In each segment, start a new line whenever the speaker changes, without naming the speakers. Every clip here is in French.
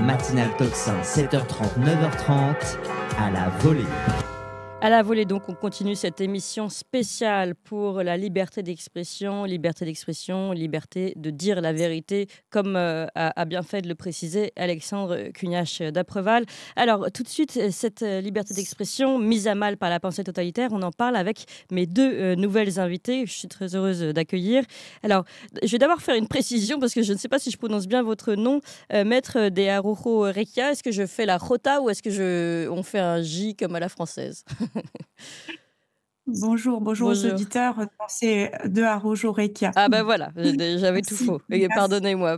matinale Tocsin, 7h30, 9h30, à la volée.
À la volée, donc, on continue cette émission spéciale pour la liberté d'expression, liberté de dire la vérité, comme a bien fait de le préciser Alexandre Cugnache d'Apreval. Alors, tout de suite, cette liberté d'expression mise à mal par la pensée totalitaire, on en parle avec mes deux nouvelles invitées. Je suis très heureuse d'accueillir. Alors, je vais d'abord faire une précision parce que je ne sais pas si je prononce bien votre nom, Maître de Araujo Requia. Est-ce que je fais la Jota ou est-ce que on fait un J comme à la française?
Bonjour aux auditeurs. C'est de Araujo Requia.
Ah ben voilà, j'avais tout faux. Pardonnez-moi.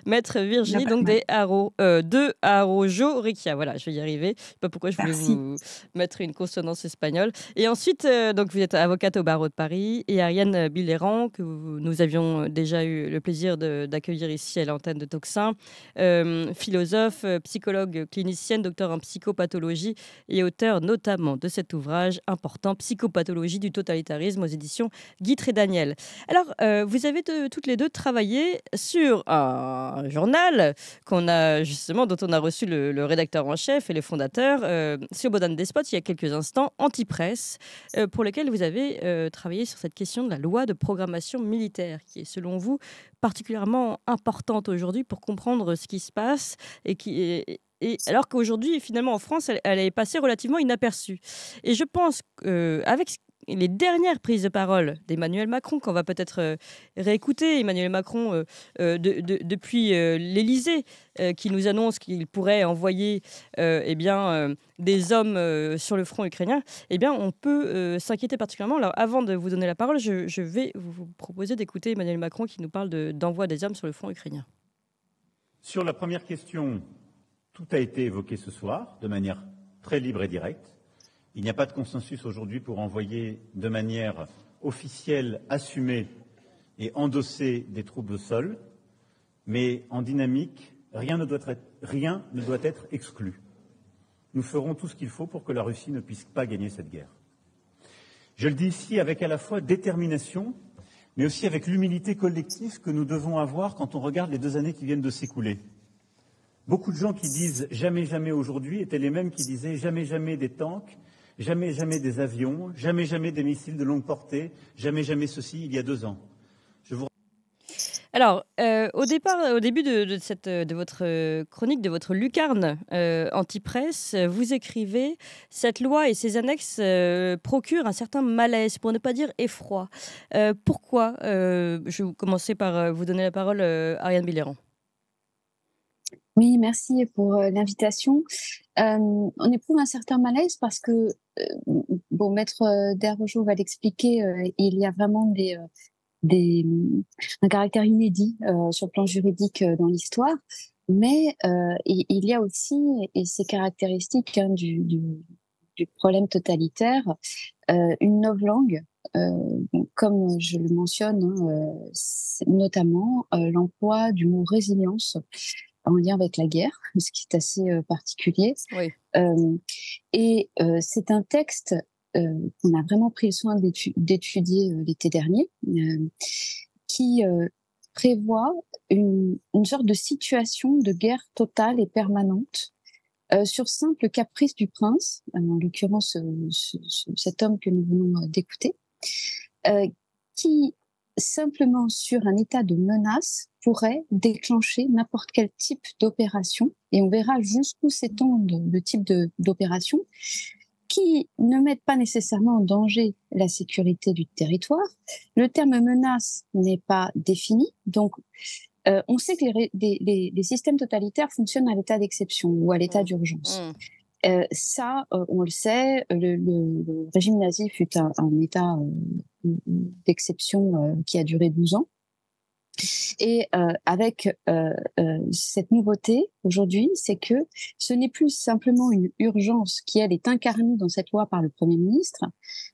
Maître Virginie, donc de Araujo Requia. Voilà, je vais y arriver. Je sais pas pourquoi je voulais vous mettre une consonance espagnole. Et ensuite, donc vous êtes avocate au barreau de Paris, et Ariane Billéran, que nous avions déjà eu le plaisir d'accueillir ici à l'antenne de Tocsin, philosophe, psychologue clinicienne, docteur en psychopathologie et auteur notamment de cet ouvrage important, Psychopathologie du totalitarisme, aux éditions Guitry et Daniel. Alors, vous avez toutes les deux travaillé sur un journal dont on a reçu le rédacteur en chef et le fondateur, Slobodan Despot, il y a quelques instants, Antipresse, pour lequel vous avez travaillé sur cette question de la loi de programmation militaire, qui est, selon vous, particulièrement importante aujourd'hui pour comprendre ce qui se passe et alors qu'aujourd'hui, finalement, en France, elle est passée relativement inaperçue. Et je pense qu'avec les dernières prises de parole d'Emmanuel Macron, qu'on va peut-être réécouter, Emmanuel Macron, depuis l'Élysée, qui nous annonce qu'il pourrait envoyer des hommes sur le front ukrainien, on peut s'inquiéter particulièrement. Alors, avant de vous donner la parole, je vais vous proposer d'écouter Emmanuel Macron qui nous parle d'envoi des hommes sur le front ukrainien.
Sur la première question, tout a été évoqué ce soir de manière très libre et directe. Il n'y a pas de consensus aujourd'hui pour envoyer de manière officielle, assumée et endossée des troupes au sol, mais en dynamique, rien ne doit être exclu. Nous ferons tout ce qu'il faut pour que la Russie ne puisse pas gagner cette guerre. Je le dis ici avec à la fois détermination, mais aussi avec l'humilité collective que nous devons avoir quand on regarde les 2 années qui viennent de s'écouler. Beaucoup de gens qui disent « jamais, jamais aujourd'hui » étaient les mêmes qui disaient « jamais, jamais des tanks », jamais, jamais des avions, jamais, jamais des missiles de longue portée, jamais, jamais ceci, il y a 2 ans.
Alors, au début de votre chronique, de votre lucarne Antipresse, vous écrivez « Cette loi et ses annexes procurent un certain malaise, pour ne pas dire effroi ». Pourquoi Je vais commencer par vous donner la parole, Ariane Billéran.
Oui, merci pour l'invitation. On éprouve un certain malaise parce que, Maître de Araujo va l'expliquer, il y a vraiment un caractère inédit sur le plan juridique dans l'histoire, mais il y a aussi, et c'est caractéristique du problème totalitaire, une novlangue, comme je le mentionne, notamment l'emploi du mot résilience en lien avec la guerre, ce qui est assez particulier.
Oui.
C'est un texte qu'on a vraiment pris le soin d'étudier l'été dernier, qui prévoit une sorte de situation de guerre totale et permanente sur simple caprice du prince, en l'occurrence cet homme que nous venons d'écouter, qui simplement sur un état de menace pourrait déclencher n'importe quel type d'opération, et on verra jusqu'où s'étend le type d'opération, qui ne mettent pas nécessairement en danger la sécurité du territoire. Le terme menace n'est pas défini, donc on sait que les systèmes totalitaires fonctionnent à l'état d'exception ou à l'état d'urgence. On le sait, le régime nazi fut un état d'exception qui a duré 12 ans. Et avec cette nouveauté aujourd'hui, c'est que ce n'est plus simplement une urgence qui, elle, est incarnée dans cette loi par le Premier ministre,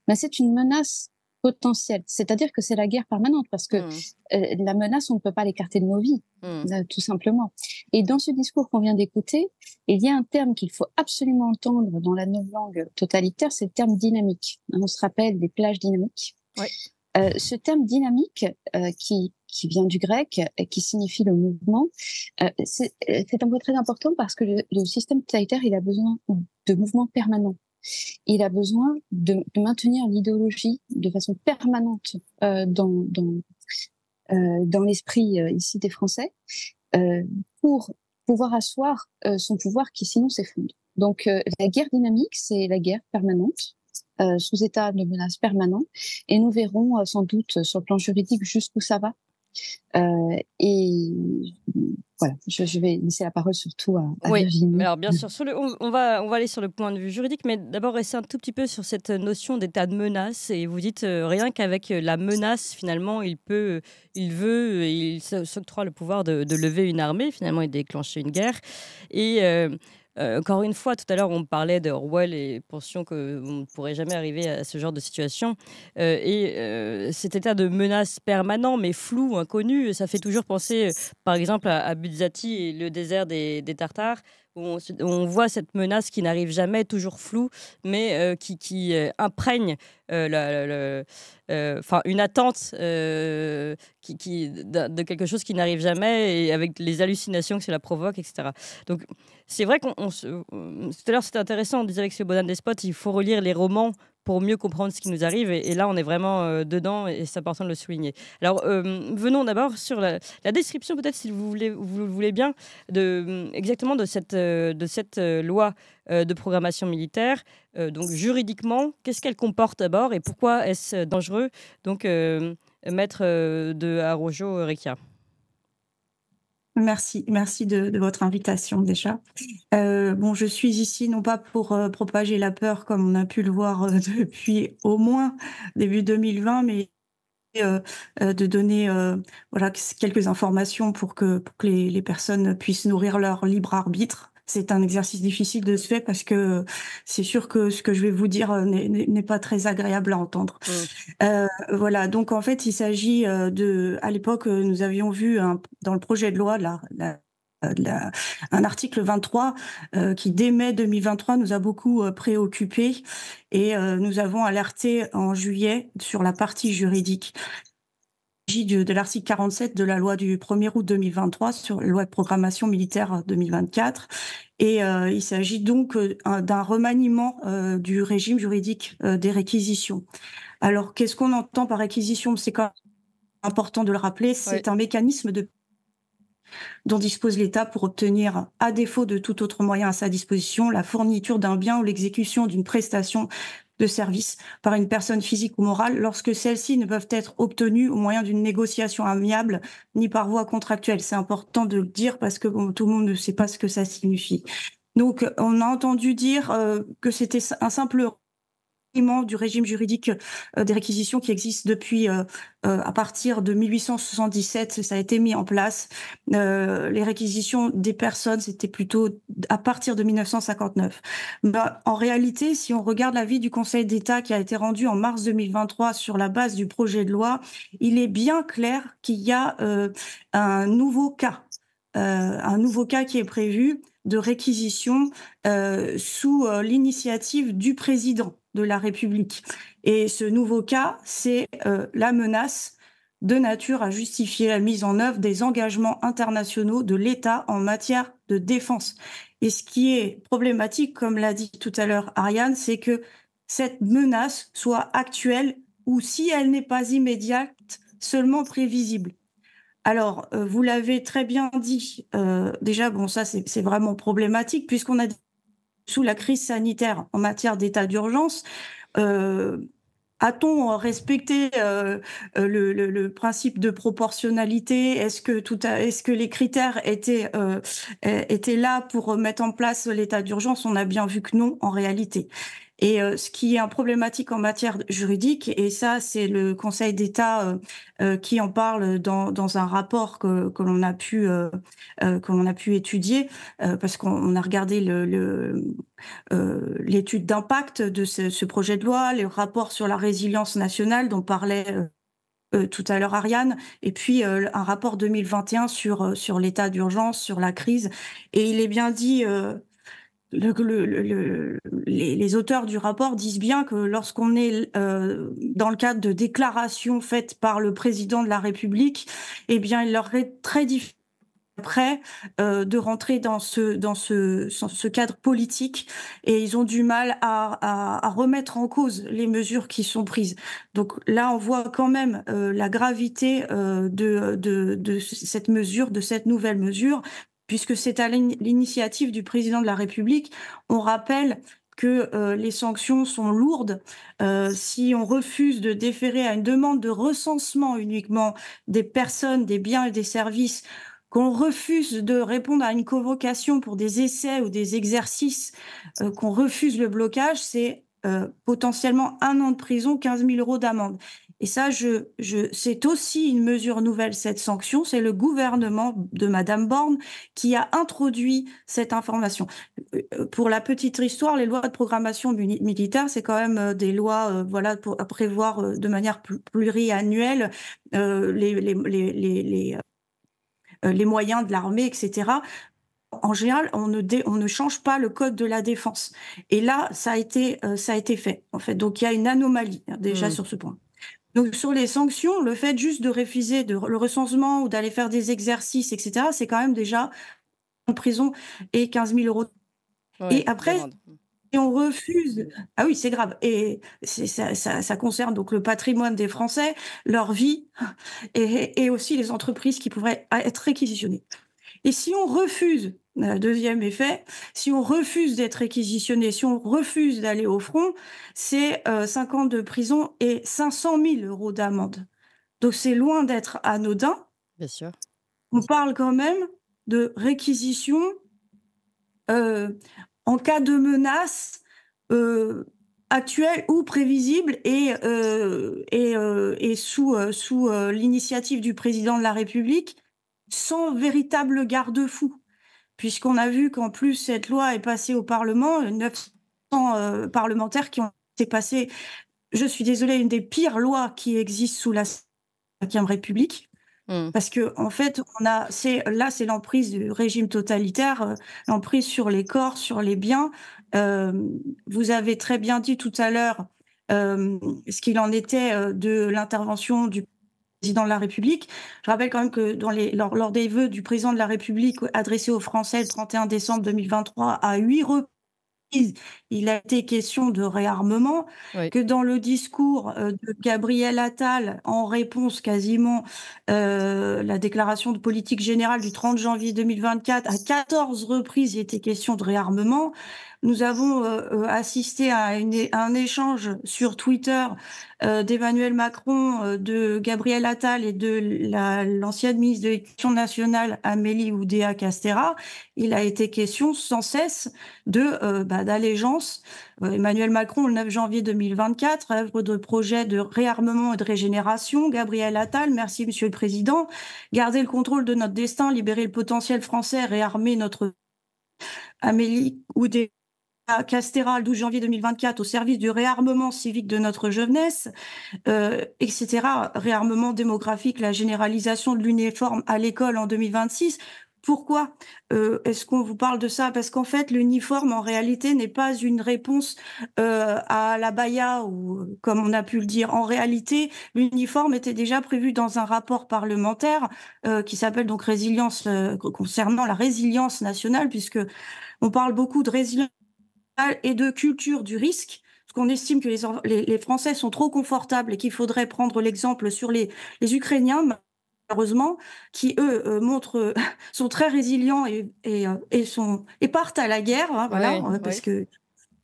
mais c'est une menace potentielle. C'est-à-dire que c'est la guerre permanente, parce que la menace, on ne peut pas l'écarter de nos vies, tout simplement. Et dans ce discours qu'on vient d'écouter, il y a un terme qu'il faut absolument entendre dans la novlangue totalitaire, c'est le terme dynamique. On se rappelle des plages dynamiques.
Oui.
Ce terme dynamique qui qui vient du grec et qui signifie le mouvement. C'est un mot très important parce que le système totalitaire, il a besoin de mouvements permanents. Il a besoin de maintenir l'idéologie de façon permanente dans l'esprit ici des Français pour pouvoir asseoir son pouvoir qui sinon s'effondre. Donc la guerre dynamique, c'est la guerre permanente sous état de menace permanent, et nous verrons sans doute sur le plan juridique jusqu'où ça va. Et voilà, je vais laisser la parole surtout à
Oui,
Virginie.
alors bien sûr, on va aller sur le point de vue juridique, mais d'abord rester un tout petit peu sur cette notion d'état de menace. Et vous dites rien qu'avec la menace, finalement, il veut, et il s'octroie le pouvoir de lever une armée, finalement, et déclencher une guerre. Et encore une fois, tout à l'heure, on parlait d'Orwell et pensions qu'on ne pourrait jamais arriver à ce genre de situation. Cet état de menace permanent, mais flou, inconnu, ça fait toujours penser, par exemple, à Buzzati et le désert des Tartares, où on voit cette menace qui n'arrive jamais, toujours floue, mais qui imprègne une attente de quelque chose qui n'arrive jamais, et avec les hallucinations que cela provoque, etc. Donc, c'est vrai tout à l'heure, c'était intéressant, on disait avec ce Bonham Despots, il faut relire les romans pour mieux comprendre ce qui nous arrive. Et là, on est vraiment dedans, et c'est important de le souligner. Alors, venons d'abord sur la description, peut-être, si vous le voulez bien, exactement de cette loi de programmation militaire. Donc, juridiquement, qu'est-ce qu'elle comporte d'abord, et pourquoi est-ce dangereux? Donc, maître de Araujo Recchia.
Merci de votre invitation déjà. Je suis ici non pas pour propager la peur comme on a pu le voir depuis au moins début 2020, mais de donner quelques informations pour que les personnes puissent nourrir leur libre arbitre. C'est un exercice difficile de se faire parce que c'est sûr que ce que je vais vous dire n'est pas très agréable à entendre. Voilà, donc en fait, il s'agit à l'époque, nous avions vu dans le projet de loi un article 23 qui, dès mai 2023, nous a beaucoup préoccupés, et nous avons alerté en juillet sur la partie juridique. Il s'agit de l'article 47 de la loi du 1er août 2023 sur la loi de programmation militaire 2024. Et il s'agit donc d'un remaniement du régime juridique des réquisitions. Alors, qu'est-ce qu'on entend par réquisition? C'est quand même important de le rappeler, c'est un mécanisme dont dispose l'État pour obtenir, à défaut de tout autre moyen à sa disposition, la fourniture d'un bien ou l'exécution d'une prestation de service par une personne physique ou morale, lorsque celles-ci ne peuvent être obtenues au moyen d'une négociation amiable ni par voie contractuelle. C'est important de le dire parce que tout le monde ne sait pas ce que ça signifie. Donc, on a entendu dire que c'était un simple du régime juridique des réquisitions qui existe depuis à partir de 1877, ça a été mis en place. Les réquisitions des personnes, c'était plutôt à partir de 1959. En réalité, si on regarde l'avis du Conseil d'État qui a été rendu en mars 2023 sur la base du projet de loi, il est bien clair qu'il y a un nouveau cas qui est prévu de réquisition sous l'initiative du président de la République. Et ce nouveau cas, c'est la menace de nature à justifier la mise en œuvre des engagements internationaux de l'État en matière de défense. Et ce qui est problématique, comme l'a dit tout à l'heure Ariane, c'est que cette menace soit actuelle ou, si elle n'est pas immédiate, seulement prévisible. Alors, vous l'avez très bien dit, déjà, ça c'est vraiment problématique, puisqu'on a sous la crise sanitaire en matière d'état d'urgence, a-t-on respecté le principe de proportionnalité? Est-ce que les critères étaient là pour mettre en place l'état d'urgence? On a bien vu que non, en réalité. Et ce qui est problématique en matière juridique, et ça, c'est le Conseil d'État qui en parle dans un rapport que l'on a pu étudier, parce qu'on a regardé l'étude d'impact de ce projet de loi, les rapports sur la résilience nationale dont parlait tout à l'heure Ariane, et puis un rapport 2021 sur l'état d'urgence, sur la crise. Et il est bien dit les auteurs du rapport disent bien que lorsqu'on est dans le cadre de déclarations faites par le président de la République, eh bien, il leur est très difficile après de rentrer dans ce cadre politique, et ils ont du mal à remettre en cause les mesures qui sont prises. Donc là, on voit quand même la gravité de cette mesure, de cette nouvelle mesure, puisque c'est à l'initiative du président de la République. On rappelle que les sanctions sont lourdes. Si on refuse de déférer à une demande de recensement uniquement des personnes, des biens et des services, qu'on refuse de répondre à une convocation pour des essais ou des exercices, qu'on refuse le blocage, c'est potentiellement 1 an de prison, 15 000 € d'amende. Et ça, c'est aussi une mesure nouvelle, cette sanction. C'est le gouvernement de Madame Borne qui a introduit cette information. Pour la petite histoire, les lois de programmation militaire, c'est quand même des lois voilà, pour prévoir de manière pluriannuelle les moyens de l'armée, etc. En général, on ne change pas le code de la défense. Et là, ça a été fait, en fait. Donc, il y a une anomalie, déjà, sur ce point. Donc, sur les sanctions, le fait juste de refuser le recensement ou d'aller faire des exercices, etc., c'est quand même déjà en prison et 15 000 €.
Ouais,
et après, si on refuse... Ah oui, c'est grave. Et ça concerne donc le patrimoine des Français, leur vie, et aussi les entreprises qui pourraient être réquisitionnées. Et si on refuse, deuxième effet, si on refuse d'être réquisitionné, si on refuse d'aller au front, c'est 5 ans de prison et 500 000 € d'amende. Donc c'est loin d'être anodin.
Bien sûr.
On parle quand même de réquisition en cas de menace actuelle ou prévisible, et sous l'initiative du président de la République, sans véritable garde-fou, puisqu'on a vu qu'en plus cette loi est passée au Parlement, 900 parlementaires qui ont été passés, je suis désolée, une des pires lois qui existent sous la Ve République. Parce que en fait, c'est l'emprise du régime totalitaire, l'emprise sur les corps, sur les biens. Vous avez très bien dit tout à l'heure ce qu'il en était de l'intervention du président de la République. Je rappelle quand même que lors des vœux du président de la République adressés aux Français le 31 décembre 2023, à 8 reprises, il a été question de réarmement, que dans le discours de Gabriel Attal, en réponse quasiment la déclaration de politique générale du 30 janvier 2024, à 14 reprises, il était question de réarmement. Nous avons assisté à un échange sur Twitter d'Emmanuel Macron, de Gabriel Attal et de l'ancienne ministre de l'Éducation nationale, Amélie Oudéa-Castéra. Il a été question sans cesse d'allégeance. Emmanuel Macron, le 9 janvier 2024, œuvre de projet de réarmement et de régénération. Gabriel Attal, merci Monsieur le Président. Garder le contrôle de notre destin, libérer le potentiel français, réarmer notre... Amélie Oudéa-Castéra, le 12 janvier 2024, au service du réarmement civique de notre jeunesse, etc. Réarmement démographique, la généralisation de l'uniforme à l'école en 2026. Pourquoi est-ce qu'on vous parle de ça? Parce qu'en fait, l'uniforme, en réalité, n'est pas une réponse à la baya, ou comme on a pu le dire. En réalité, l'uniforme était déjà prévu dans un rapport parlementaire qui s'appelle donc Résilience, concernant la résilience nationale, puisque on parle beaucoup de résilience et de culture du risque, parce qu'on estime que les Français sont trop confortables et qu'il faudrait prendre l'exemple sur les Ukrainiens, malheureusement, qui eux sont très résilients et partent à la guerre, hein, voilà, parce que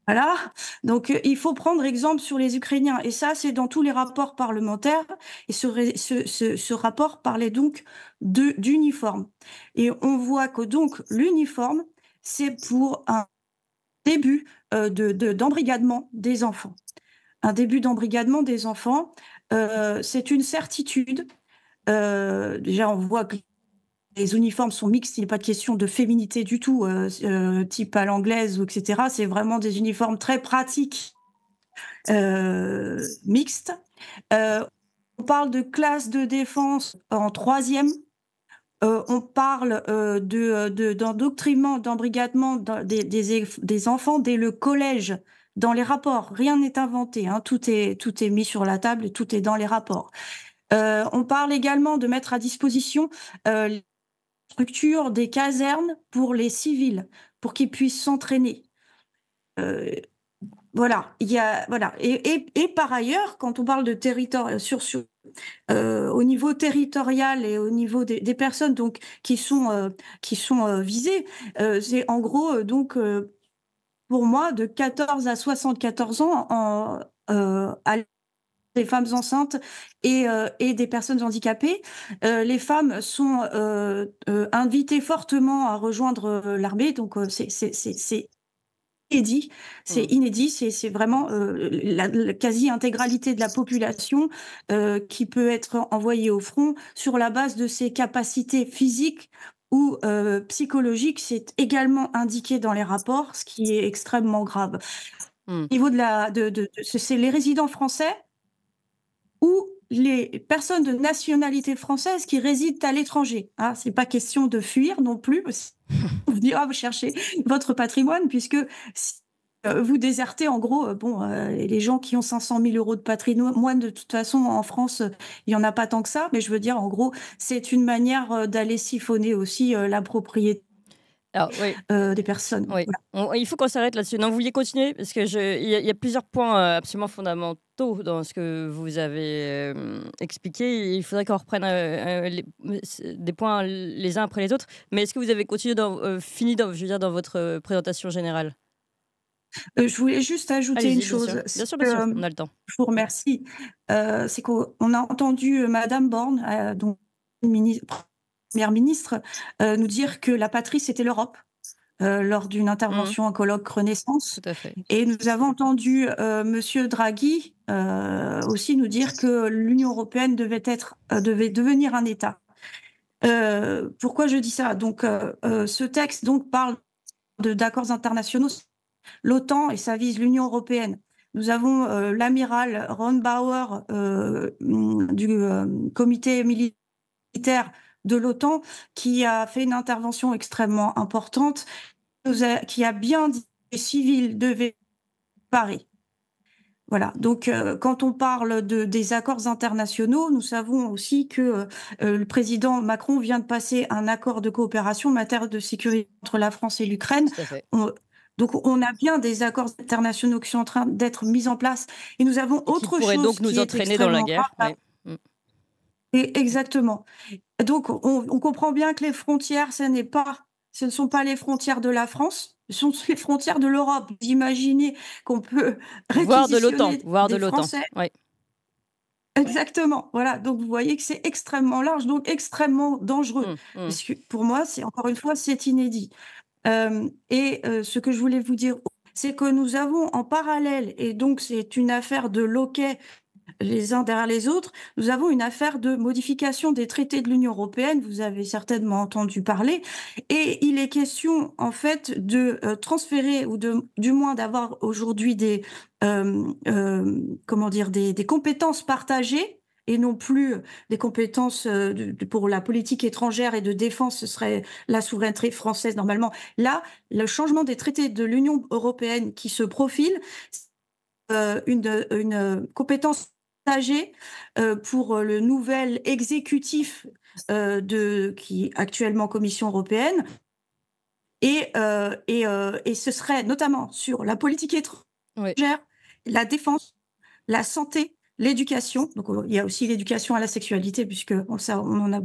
voilà. Donc il faut prendre exemple sur les Ukrainiens, et ça c'est dans tous les rapports parlementaires. Et ce rapport parlait donc d'uniforme, et on voit que donc l'uniforme, c'est pour un début d'embrigadement des enfants. Un début d'embrigadement des enfants, c'est une certitude. Déjà, on voit que les uniformes sont mixtes, il n'est pas de question de féminité du tout, type à l'anglaise, etc. C'est vraiment des uniformes très pratiques, mixtes. On parle de classe de défense en 3e. On parle d'endoctrinement, d'embrigadement des enfants dès le collège. Dans les rapports, rien n'est inventé, hein, tout est mis sur la table, tout est dans les rapports. On parle également de mettre à disposition les structures des casernes pour les civils, pour qu'ils puissent s'entraîner. Voilà, voilà. Et par ailleurs, quand on parle de territoire au niveau territorial et au niveau des personnes donc qui sont visées, c'est en gros donc pour moi de 14 à 74 ans à des femmes enceintes et des personnes handicapées. Les femmes sont invitées fortement à rejoindre l'armée, donc c'est inédit. C'est inédit, c'est vraiment la quasi-intégralité de la population qui peut être envoyée au front sur la base de ses capacités physiques ou psychologiques. C'est également indiqué dans les rapports, ce qui est extrêmement grave. Au niveau c'est les résidents français ou les personnes de nationalité française qui résident à l'étranger. Hein, c'est pas question de fuir non plus. Vous dire, vous cherchez votre patrimoine, puisque si vous désertez, en gros, les gens qui ont 500 000 euros de patrimoine, de toute façon, en France, il n'y en a pas tant que ça. Mais je veux dire, en gros, c'est une manière d'aller siphonner aussi la propriété.
Alors, oui.
Des personnes.
Oui.
Voilà.
Il faut qu'on s'arrête là-dessus. Non, vous vouliez continuer parce que il y a plusieurs points absolument fondamentaux dans ce que vous avez expliqué. Il faudrait qu'on reprenne des points les uns après les autres. Mais est-ce que vous avez fini dans votre présentation générale?
Je voulais juste ajouter une chose.
Bien sûr, on a le temps.
Je vous remercie. C'est qu'on a entendu Madame Borne, donc Première ministre, nous dire que la patrie, c'était l'Europe, lors d'une intervention, un colloque Renaissance.
Tout à fait.
Et nous avons entendu Monsieur Draghi aussi nous dire que l'Union européenne devait devenir un État. Pourquoi je dis ça? Donc, ce texte donc parle d'accords internationaux, l'OTAN, et ça vise l'Union européenne. Nous avons l'amiral Ron Bauer du comité militaire de l'OTAN qui a fait une intervention extrêmement importante, qui a bien dit que les civils devaient parer. Voilà. Donc, quand on parle des accords internationaux, nous savons aussi que le président Macron vient de passer un accord de coopération en matière de sécurité entre la France et l'Ukraine. Donc, on a bien des accords internationaux qui sont en train d'être mis en place. Et nous avons autre chose
pourrait donc nous entraîner dans la guerre.
Et exactement. Donc, on comprend bien que les frontières, ce ne sont pas les frontières de la France, ce sont les frontières de l'Europe. Vous imaginez qu'on peut réquisitionner des Français.
Oui.
Exactement. Voilà. Donc, vous voyez que c'est extrêmement large, donc extrêmement dangereux. Parce que pour moi, encore une fois, c'est inédit. Ce que je voulais vous dire, c'est que nous avons en parallèle, et donc c'est une affaire de loquet les uns derrière les autres, nous avons une affaire de modification des traités de l'Union européenne, vous avez certainement entendu parler, et il est question en fait de transférer, ou du moins d'avoir aujourd'hui des compétences partagées, et non plus des compétences pour la politique étrangère et de défense, ce serait la souveraineté française normalement. Là, le changement des traités de l'Union européenne qui se profile, une compétence partagée pour le nouvel exécutif qui est actuellement Commission européenne, et ce serait notamment sur la politique étrangère, la défense, la santé, l'éducation. Donc il y a aussi l'éducation à la sexualité, puisque on a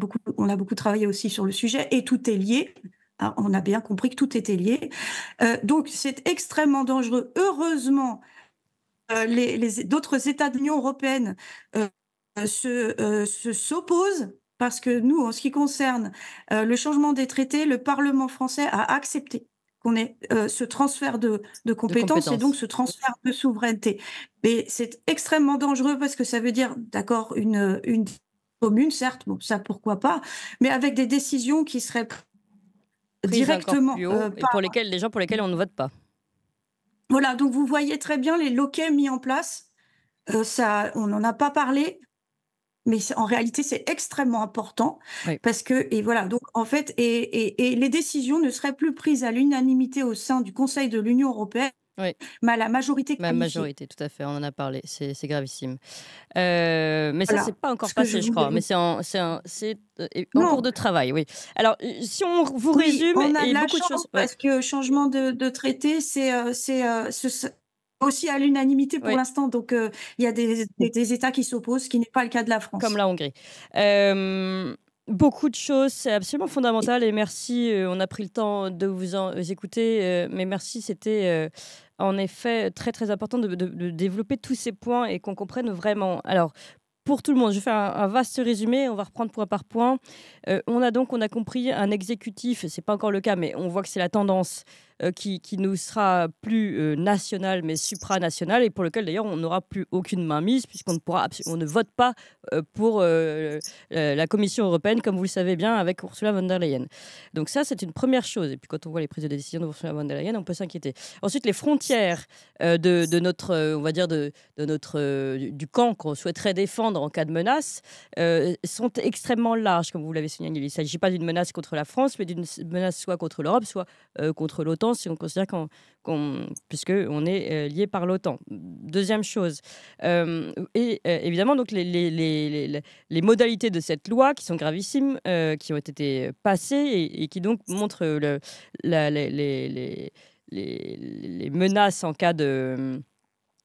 beaucoup travaillé aussi sur le sujet, et tout est lié. Alors, on a bien compris que tout était lié. Donc c'est extrêmement dangereux. Heureusement, d'autres États de l'Union européenne s'opposent, parce que nous, en ce qui concerne le changement des traités, le Parlement français a accepté qu'on ait ce transfert de compétences et donc ce transfert de souveraineté. Mais c'est extrêmement dangereux parce que ça veut dire, d'accord, une commune, certes, bon, ça pourquoi pas, mais avec des décisions qui seraient directement
plus haut, et pour lesquelles on ne vote pas.
Voilà, donc vous voyez très bien les loquets mis en place. On n'en a pas parlé, mais en réalité, c'est extrêmement important
Oui.
parce que, et voilà, donc en fait, et les décisions ne seraient plus prises à l'unanimité au sein du Conseil de l'Union européenne,
Oui.
mais à la majorité
Ma
qualifiée.
majorité, tout à fait, on en a parlé, c'est gravissime. Mais ça, c'est
Voilà
pas encore
ce que je
passé, je crois,
voulais.
mais c'est en cours
Non,
de travail, oui. Alors, si on vous
oui,
résume,
on a de
et
la
beaucoup de
chance
choses. Ouais,
parce que changement de traité, c'est aussi à l'unanimité pour
ouais,
l'instant. Donc, il y a des États qui s'opposent, ce qui n'est pas le cas de la
comme
France.
la Hongrie. Beaucoup de choses, c'est absolument fondamental, et merci, on a pris le temps de vous écouter, mais merci, c'était en effet très très important de développer tous ces points et qu'on comprenne vraiment. Alors, pour tout le monde, je vais faire un vaste résumé, on va reprendre point par point. On a compris un exécutif, c'est pas encore le cas, mais on voit que c'est la tendance qui nous sera plus nationale, mais supranationale, et pour lequel d'ailleurs on n'aura plus aucune mainmise, puisqu'on on ne vote pas pour la Commission européenne, comme vous le savez bien, avec Ursula von der Leyen. Donc ça, c'est une première chose. Et puis quand on voit les prises de décision d'Ursula von der Leyen, on peut s'inquiéter. Ensuite, les frontières de notre, on va dire, de notre, du camp qu'on souhaiterait défendre en cas de menace, sont extrêmement larges, comme vous l'avez souligné. Il ne s'agit pas d'une menace contre la France, mais d'une menace soit contre l'Europe, soit contre l'OTAN, si on considère puisqu'on est lié par l'OTAN. Deuxième chose, évidemment, donc les modalités de cette loi qui sont gravissimes, qui ont été passées et qui donc montrent les menaces en cas de...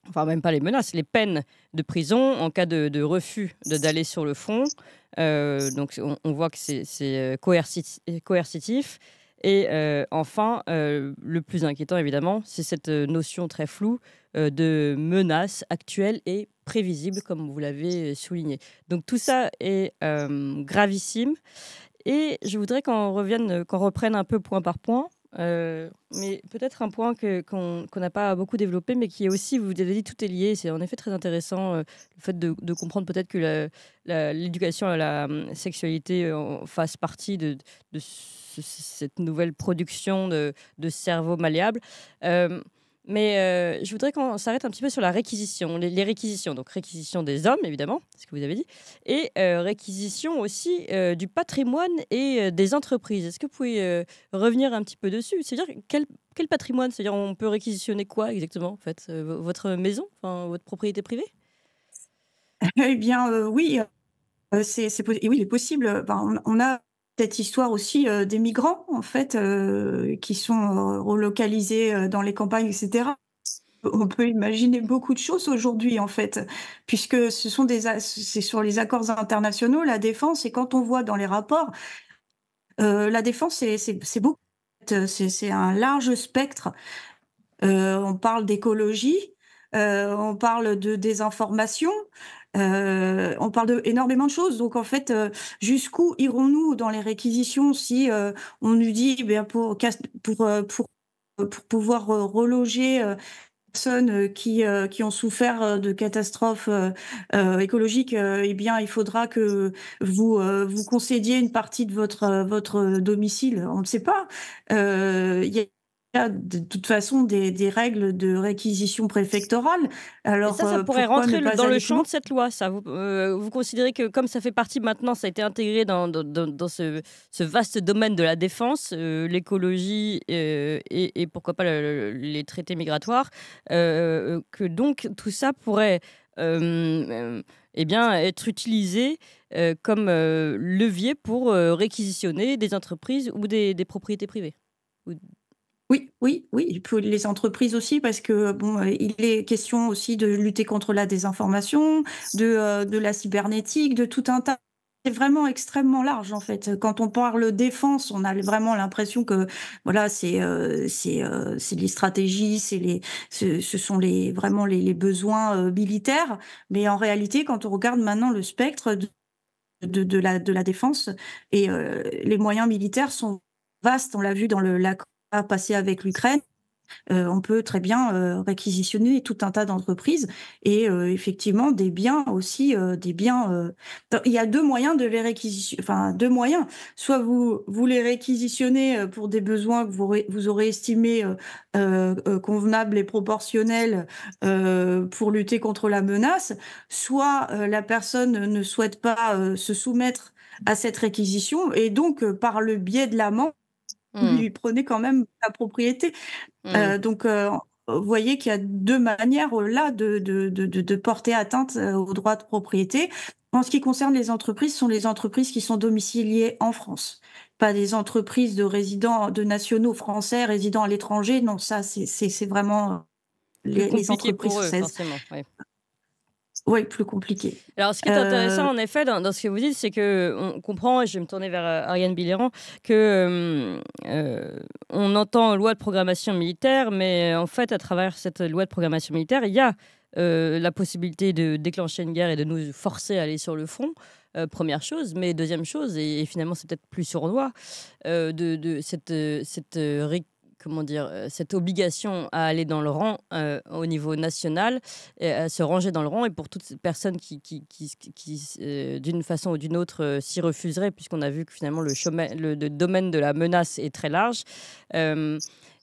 Enfin, même pas les menaces, les peines de prison en cas de refus d'aller sur le front. Donc, on voit que c'est coercitif. Et enfin, le plus inquiétant, évidemment, c'est cette notion très floue de menace actuelle et prévisible, comme vous l'avez souligné. Donc, tout ça est gravissime. Et je voudrais qu'on reprenne un peu point par point. Mais peut-être un point qu'on n'a pas beaucoup développé, mais qui est aussi, vous avez dit, tout est lié. C'est en effet très intéressant, le fait de comprendre peut-être que l'éducation à la sexualité fasse partie de cette nouvelle production de cerveau malléable. Mais je voudrais qu'on s'arrête un petit peu sur la réquisition, les réquisitions. Donc réquisition des hommes, évidemment, c'est ce que vous avez dit, et réquisition aussi du patrimoine et des entreprises. Est-ce que vous pouvez revenir un petit peu dessus? C'est-à-dire quel patrimoine? C'est-à-dire on peut réquisitionner quoi exactement, en fait? Votre maison, enfin, votre propriété privée?
Eh bien, oui, oui, il est possible. Ben, on a cette histoire aussi des migrants, en fait, qui sont relocalisés dans les campagnes, etc. On peut imaginer beaucoup de choses aujourd'hui, en fait, puisque c'est sur les accords internationaux, la défense, et quand on voit dans les rapports, la défense, c'est beaucoup. C'est un large spectre. On parle d'écologie, on parle de désinformation, on parle énormément de choses. Donc en fait, jusqu'où irons-nous dans les réquisitions si on nous dit, eh bien pour pouvoir reloger personnes qui ont souffert de catastrophes écologiques, eh bien, il faudra que vous concédiez une partie de votre domicile. On ne sait pas. Il y a de toute façon des règles de réquisition préfectorale.
Et
Alors,
ça pourrait
pourquoi ne
rentrer
pas
dans le
aller plus
champ
loin?
de cette loi, ça. Vous considérez que comme ça fait partie maintenant, ça a été intégré dans ce vaste domaine de la défense, l'écologie et pourquoi pas les traités migratoires, que donc tout ça pourrait eh bien, être utilisé comme levier pour réquisitionner des entreprises ou des propriétés privées. Ou-
Oui, oui, oui, et puis les entreprises aussi, parce que bon, il est question aussi de lutter contre la désinformation, de la cybernétique, de tout un tas. C'est vraiment extrêmement large, en fait. Quand on parle défense, on a vraiment l'impression que voilà, c'est les stratégies, ce sont vraiment les besoins militaires. Mais en réalité, quand on regarde maintenant le spectre de la défense, et les moyens militaires sont vastes. On l'a vu dans l'accord passé avec l'Ukraine. On peut très bien réquisitionner tout un tas d'entreprises et effectivement des biens aussi, des biens. Il y a deux moyens de les réquisitionner, enfin deux moyens. Soit vous les réquisitionnez pour des besoins que vous aurez estimés convenables et proportionnels pour lutter contre la menace, soit la personne ne souhaite pas se soumettre à cette réquisition et donc par le biais de l'amende, vous lui prenez quand même la propriété. Donc, vous voyez qu'il y a deux manières là de porter atteinte au droit de propriété. En ce qui concerne les entreprises, ce sont les entreprises qui sont domiciliées en France, pas des entreprises de résidents, de nationaux français résidant à l'étranger. Non, ça, c'est vraiment
Plus
les
compliqué
entreprises
pour eux,
françaises.
forcément. Ouais.
Oui, plus compliqué.
Alors, ce qui est intéressant, en effet, dans ce que vous dites, c'est qu'on comprend, et je vais me tourner vers Ariane Biléran, que on entend loi de programmation militaire, mais en fait, à travers cette loi de programmation militaire, il y a la possibilité de déclencher une guerre et de nous forcer à aller sur le front. Première chose, mais deuxième chose, et finalement c'est peut-être plus sournois, de cette obligation à aller dans le rang au niveau national, à se ranger dans le rang, et pour toutes ces personnes qui d'une façon ou d'une autre, s'y refuseraient, puisqu'on a vu que finalement le domaine de la menace est très large,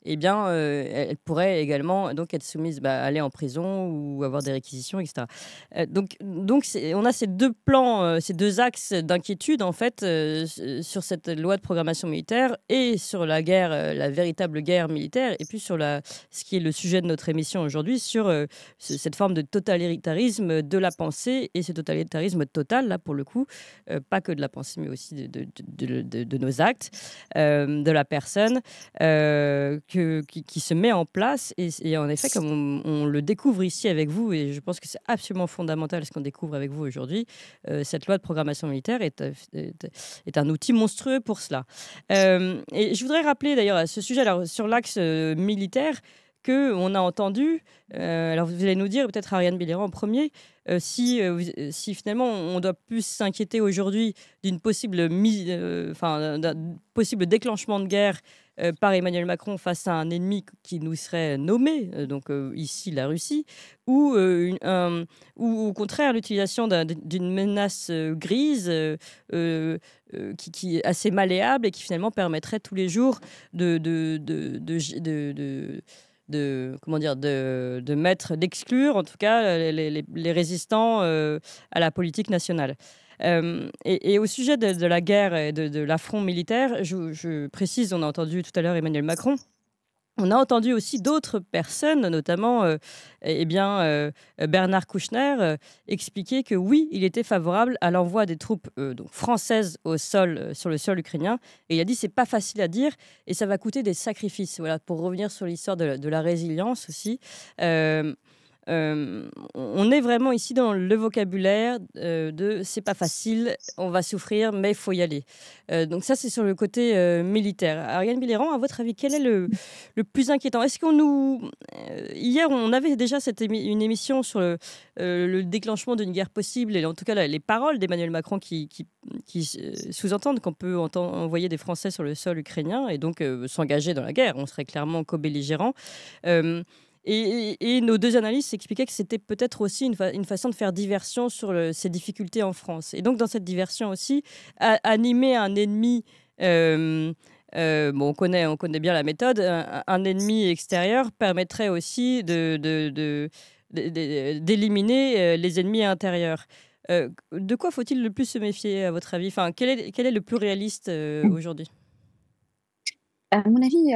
eh bien, elle pourrait également donc être soumise à aller en prison ou avoir des réquisitions, etc. Donc on a ces deux plans, ces deux axes d'inquiétude, en fait, sur cette loi de programmation militaire et sur la guerre, la véritable guerre militaire, et puis sur ce qui est le sujet de notre émission aujourd'hui, sur cette forme de totalitarisme de la pensée, et ce totalitarisme total, là, pour le coup, pas que de la pensée, mais aussi de nos actes, de la personne, qui se met en place. Et en effet, comme on le découvre ici avec vous, et je pense que c'est absolument fondamental ce qu'on découvre avec vous aujourd'hui, cette loi de programmation militaire est un outil monstrueux pour cela. Et je voudrais rappeler d'ailleurs à ce sujet, alors, sur l'axe militaire, qu'on a entendu, alors vous allez nous dire, peut-être Ariane Biléran en premier, si finalement on doit plus s'inquiéter aujourd'hui d'un possible déclenchement de guerre par Emmanuel Macron face à un ennemi qui nous serait nommé, donc ici la Russie, ou au contraire l'utilisation d'une menace grise qui est assez malléable et qui finalement permettrait tous les jours d'exclure en tout cas les résistants à la politique nationale. Et au sujet de la guerre et de l'affront militaire, je précise, on a entendu tout à l'heure Emmanuel Macron. On a entendu aussi d'autres personnes, notamment Bernard Kouchner, expliquer que oui, il était favorable à l'envoi des troupes donc françaises sur le sol ukrainien. Et il a dit c'est pas facile à dire et ça va coûter des sacrifices. Voilà, pour revenir sur l'histoire de la résilience aussi. On est vraiment ici dans le vocabulaire de c'est pas facile, on va souffrir, mais il faut y aller. Donc ça, c'est sur le côté militaire. Ariane Biléran, à votre avis, quel est le plus inquiétant? Est-ce qu'on hier, on avait déjà une émission sur le déclenchement d'une guerre possible, et en tout cas les paroles d'Emmanuel Macron qui sous-entendent qu'on peut envoyer des Français sur le sol ukrainien et donc s'engager dans la guerre. On serait clairement co-belligérants. Et nos deux analystes expliquaient que c'était peut-être aussi une façon de faire diversion sur ces difficultés en France. Et donc, dans cette diversion aussi, animer un ennemi, on connaît bien la méthode, un ennemi extérieur permettrait aussi d'éliminer les ennemis intérieurs. De quoi faut-il le plus se méfier, à votre avis? Enfin, quel est le plus réaliste aujourd'hui?
À mon avis,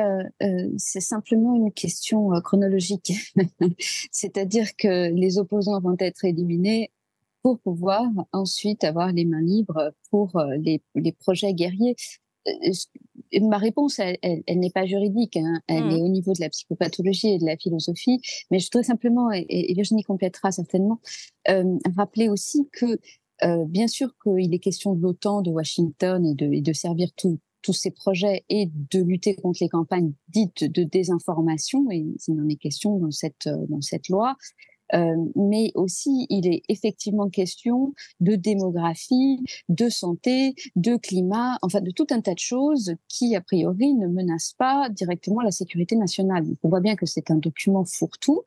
c'est simplement une question chronologique. C'est-à-dire que les opposants vont être éliminés pour pouvoir ensuite avoir les mains libres pour les projets guerriers. Ma réponse, elle n'est pas juridique, hein. Elle est au niveau de la psychopathologie et de la philosophie, mais je voudrais simplement, et Virginie complétera certainement, rappeler aussi que bien sûr qu'il est question de l'OTAN, de Washington et de servir tous ces projets et de lutter contre les campagnes dites de désinformation, et il en est question dans cette loi. mais aussi il est effectivement question de démographie, de santé, de climat, enfin de tout un tas de choses qui, a priori, ne menacent pas directement la sécurité nationale. Donc, on voit bien que c'est un document fourre-tout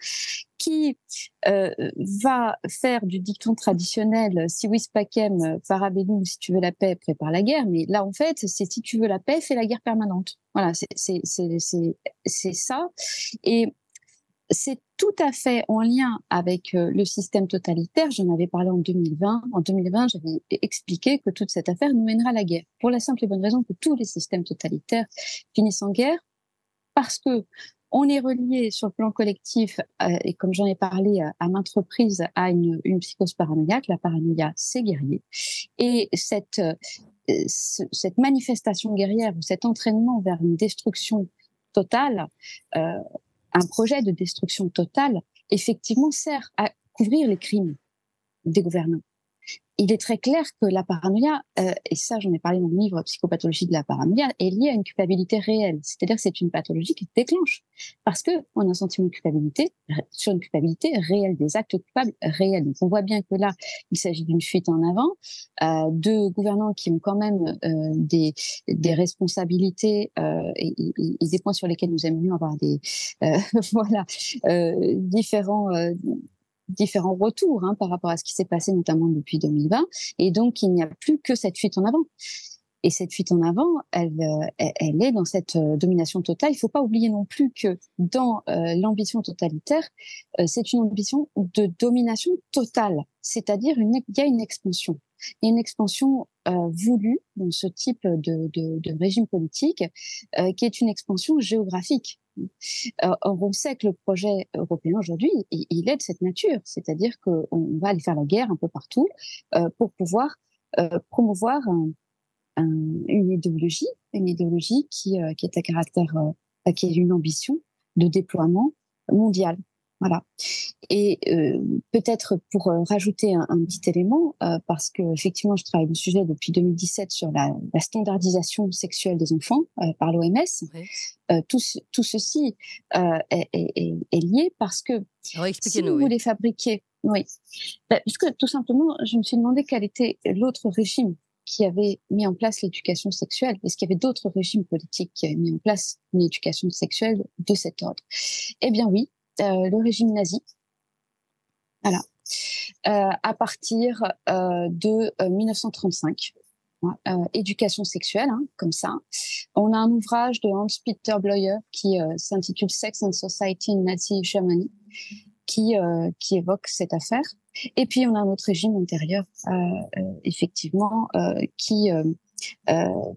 qui va faire du dicton traditionnel « si vis pacem, para bellum », si tu veux la paix, prépare la guerre. Mais là, en fait, c'est si tu veux la paix, fais la guerre permanente. Voilà, c'est ça. Et c'est tout à fait en lien avec le système totalitaire. J'en avais parlé en 2020. En 2020, j'avais expliqué que toute cette affaire nous mènera à la guerre. Pour la simple et bonne raison que tous les systèmes totalitaires finissent en guerre parce que on est relié sur le plan collectif, et comme j'en ai parlé à maintes reprises, à une psychose paranoïaque. La paranoïa, c'est guerrier. Et cette manifestation guerrière ou cet entraînement vers une destruction totale, un projet de destruction totale, effectivement, sert à couvrir les crimes des gouvernants. Il est très clair que la paranoïa, et ça j'en ai parlé dans mon livre Psychopathologie de la paranoïa, est liée à une culpabilité réelle. C'est-à-dire que c'est une pathologie qui se déclenche parce que on a un sentiment de culpabilité sur une culpabilité réelle, des actes coupables réels. Donc on voit bien que là, il s'agit d'une fuite en avant de gouvernants qui ont quand même des responsabilités et des points sur lesquels nous aimerions avoir des voilà différents retours par rapport à ce qui s'est passé notamment depuis 2020, et donc il n'y a plus que cette fuite en avant. Et cette fuite en avant, elle est dans cette domination totale. Il ne faut pas oublier non plus que dans l'ambition totalitaire, c'est une ambition de domination totale, c'est-à-dire il y a une expansion. Il y a une expansion voulue dans ce type de régime politique qui est une expansion géographique. Or, on sait que le projet européen aujourd'hui, il est de cette nature, c'est-à-dire qu'on va aller faire la guerre un peu partout pour pouvoir promouvoir une idéologie qui est à caractère, qui est une ambition de déploiement mondial. Voilà. Et peut-être pour rajouter un petit élément, parce que effectivement, je travaille le sujet depuis 2017 sur la standardisation sexuelle des enfants par l'OMS. Oui. Tout ceci est lié parce que si vous voulez fabriquer, oui, parce que tout simplement, je me suis demandé quel était l'autre régime qui avait mis en place l'éducation sexuelle. Est-ce qu'il y avait d'autres régimes politiques qui avaient mis en place une éducation sexuelle de cet ordre? Eh bien oui, le régime nazi. Voilà. À partir de 1935. Éducation sexuelle, comme ça. On a un ouvrage de Hans-Peter Bleuer qui s'intitule Sex and Society in Nazi Germany, qui évoque cette affaire. Et puis on a un autre régime antérieur, effectivement, qui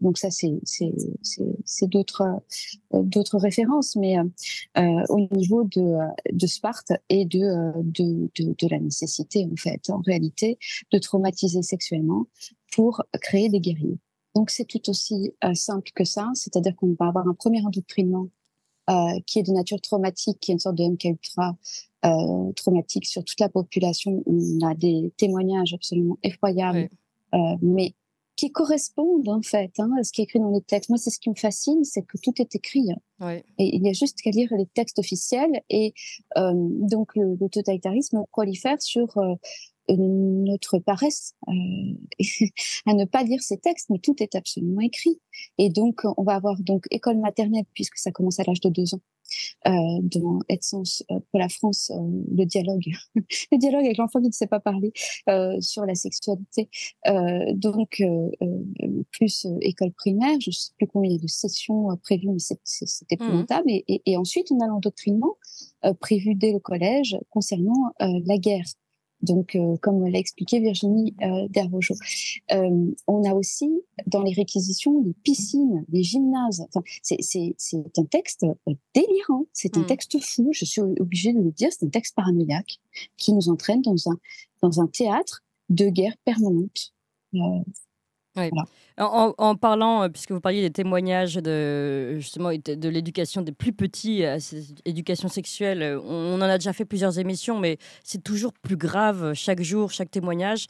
donc ça c'est d'autres références, mais au niveau de Sparte et de la nécessité en réalité de traumatiser sexuellement pour créer des guerriers. Donc c'est tout aussi simple que ça, c'est-à-dire qu'on va avoir un premier endoctrinement qui est de nature traumatique, qui est une sorte de MK Ultra traumatique sur toute la population. On a des témoignages absolument effroyables, mais qui correspondent en fait à ce qui est écrit dans les textes. Moi, c'est ce qui me fascine, c'est que tout est écrit. Et il y a juste qu'à lire les textes officiels. Et donc, le totalitarisme prolifère sur notre paresse à ne pas lire ces textes, mais tout est absolument écrit. Et donc, on va avoir donc école maternelle, puisque ça commence à l'âge de 2 ans, dans Aide-Sens pour la France, le dialogue avec l'enfant qui ne sait pas parler sur la sexualité. Donc, plus école primaire, je ne sais plus combien il y a de sessions prévues, mais c'est épouvantable. Et ensuite, on a l'endoctrinement prévu dès le collège concernant la guerre. Donc, comme l'a expliqué Virginie Dervogeau, on a aussi dans les réquisitions les piscines, les gymnases. Enfin, c'est un texte délirant, c'est un texte fou. Je suis obligée de le dire, c'est un texte paranoïaque qui nous entraîne dans un théâtre de guerre permanente.
Ouais.
Voilà.
En parlant, puisque vous parliez des témoignages justement de l'éducation des plus petits à cette éducation sexuelle, on en a déjà fait plusieurs émissions, mais c'est toujours plus grave chaque jour, chaque témoignage.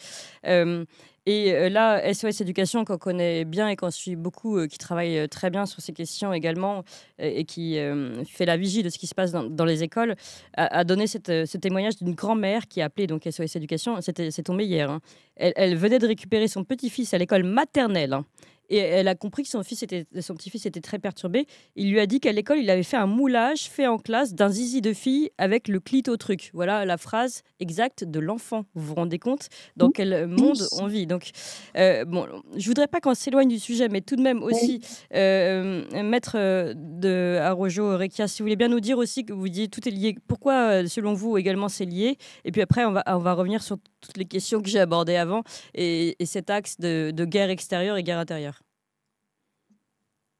Là, SOS Éducation, qu'on connaît bien et qu'on suit beaucoup, qui travaille très bien sur ces questions également, et qui fait la vigie de ce qui se passe dans les écoles, a donné ce témoignage d'une grand-mère qui a appelé donc SOS Éducation. C'est tombé hier. Hein. Elle venait de récupérer son petit-fils à l'école maternelle. Hein. Et elle a compris que son petit-fils était très perturbé. Il lui a dit qu'à l'école, il avait fait un moulage fait en classe d'un zizi de fille avec le clit au truc. Voilà la phrase exacte de l'enfant. Vous vous rendez compte dans quel monde on vit? Donc, bon, je voudrais pas qu'on s'éloigne du sujet, mais tout de même aussi, maître de Arrojo Recchia, si vous voulez bien nous dire aussi que vous dites tout est lié. Pourquoi, selon vous, également c'est lié? Et puis après, on va revenir sur toutes les questions que j'ai abordées avant et cet axe de guerre extérieure et guerre intérieure.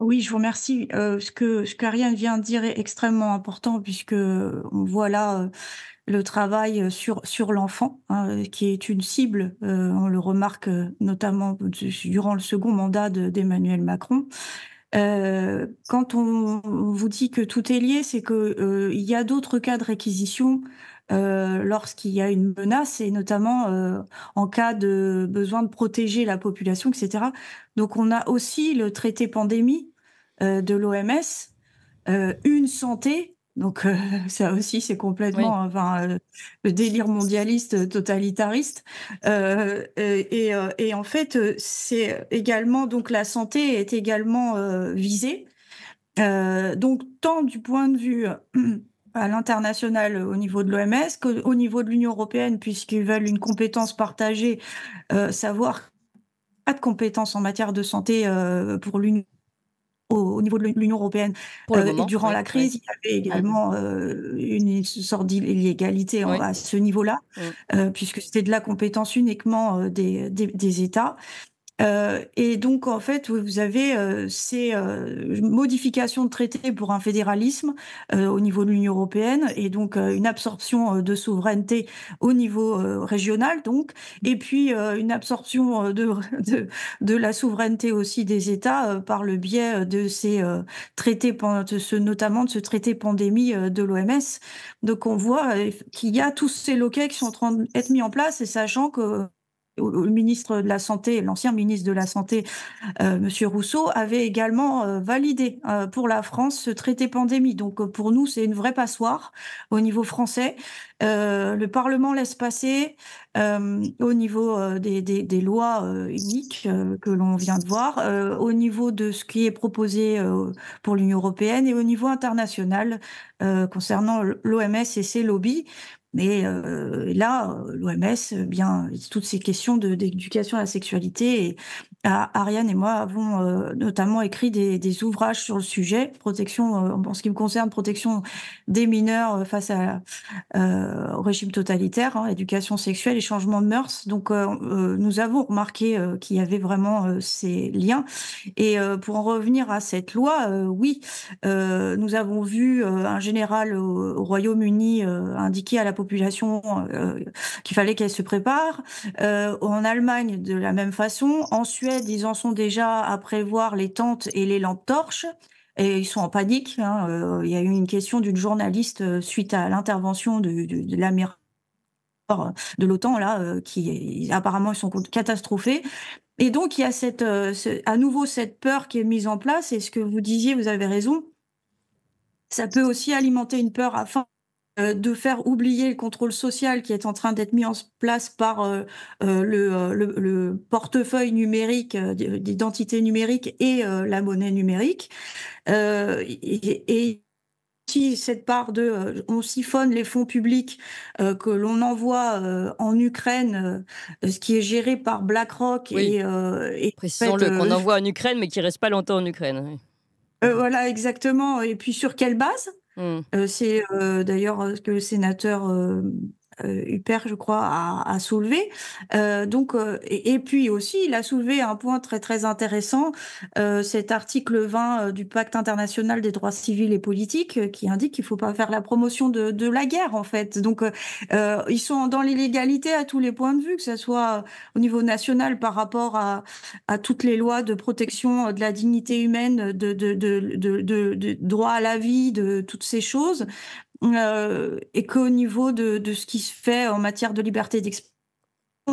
Oui, je vous remercie. Ce que Ariane vient de dire est extrêmement important puisque on voit là le travail sur l'enfant, hein, qui est une cible. On le remarque notamment durant le second mandat d'Emmanuel Macron. Quand on vous dit que tout est lié, c'est que il y a d'autres cas de réquisition lorsqu'il y a une menace et notamment en cas de besoin de protéger la population, etc. Donc on a aussi le traité pandémie de l'OMS, une santé. Donc ça aussi c'est complètement le délire mondialiste totalitariste et en fait c'est également donc la santé est également visée donc tant du point de vue à l'international au niveau de l'OMS qu'au niveau de l'Union européenne puisqu'ils veulent une compétence partagée, savoir pas de compétences en matière de santé pour l'Union au niveau de l'Union européenne. Et durant la crise, il y avait également une sorte d'illégalité à ce niveau-là, puisque c'était de la compétence uniquement des États. Et donc, en fait, vous avez ces modifications de traités pour un fédéralisme au niveau de l'Union européenne et donc une absorption de souveraineté au niveau régional, donc, et puis une absorption de la souveraineté aussi des États par le biais de ces traités, notamment de ce traité pandémie de l'OMS. Donc, on voit qu'il y a tous ces loquets qui sont en train d'être mis en place et sachant que le ministre de la Santé, l'ancien ministre de la Santé, Monsieur Rousseau, avait également validé pour la France ce traité pandémie. Donc pour nous, c'est une vraie passoire au niveau français. Le Parlement laisse passer au niveau des lois uniques que l'on vient de voir, au niveau de ce qui est proposé pour l'Union européenne et au niveau international concernant l'OMS et ses lobbies. Mais là, l'OMS, bien, toutes ces questions d'éducation à la sexualité, et Ariane et moi avons notamment écrit des ouvrages sur le sujet, protection, en ce qui me concerne, protection des mineurs face au régime totalitaire, hein, éducation sexuelle et changement de mœurs. Donc, nous avons remarqué qu'il y avait vraiment ces liens. Et pour en revenir à cette loi, oui, nous avons vu un général au Royaume-Uni indiquer à la population qu'il fallait qu'elle se prépare. En Allemagne, de la même façon. En Suède, ils en sont déjà à prévoir les tentes et les lampes torches. Et ils sont en panique. Hein. Il y a eu une question d'une journaliste suite à l'intervention de l'Amérique de l'OTAN, là, apparemment, ils sont catastrophés. Et donc, il y a à nouveau cette peur qui est mise en place. Et ce que vous disiez, vous avez raison, ça peut aussi alimenter une peur afin de faire oublier le contrôle social qui est en train d'être mis en place par le portefeuille numérique, d'identité numérique et la monnaie numérique. Et aussi cette part on siphonne les fonds publics que l'on envoie en Ukraine, ce qui est géré par BlackRock.
Oui. Et précisons-le, qu'on envoie en Ukraine, mais qui ne reste pas longtemps en Ukraine. Oui.
Voilà, exactement. Et puis sur quelle base? C'est d'ailleurs ce que le sénateur Huppert, je crois, a soulevé. Donc, et puis aussi, il a soulevé un point très très intéressant, cet article 20 du Pacte international des droits civils et politiques, qui indique qu'il ne faut pas faire la promotion de la guerre, en fait. Donc, ils sont dans l'illégalité à tous les points de vue, que ce soit au niveau national par rapport à toutes les lois de protection de la dignité humaine, de droit à la vie, de toutes ces choses, et qu'au niveau de ce qui se fait en matière de liberté d'expression,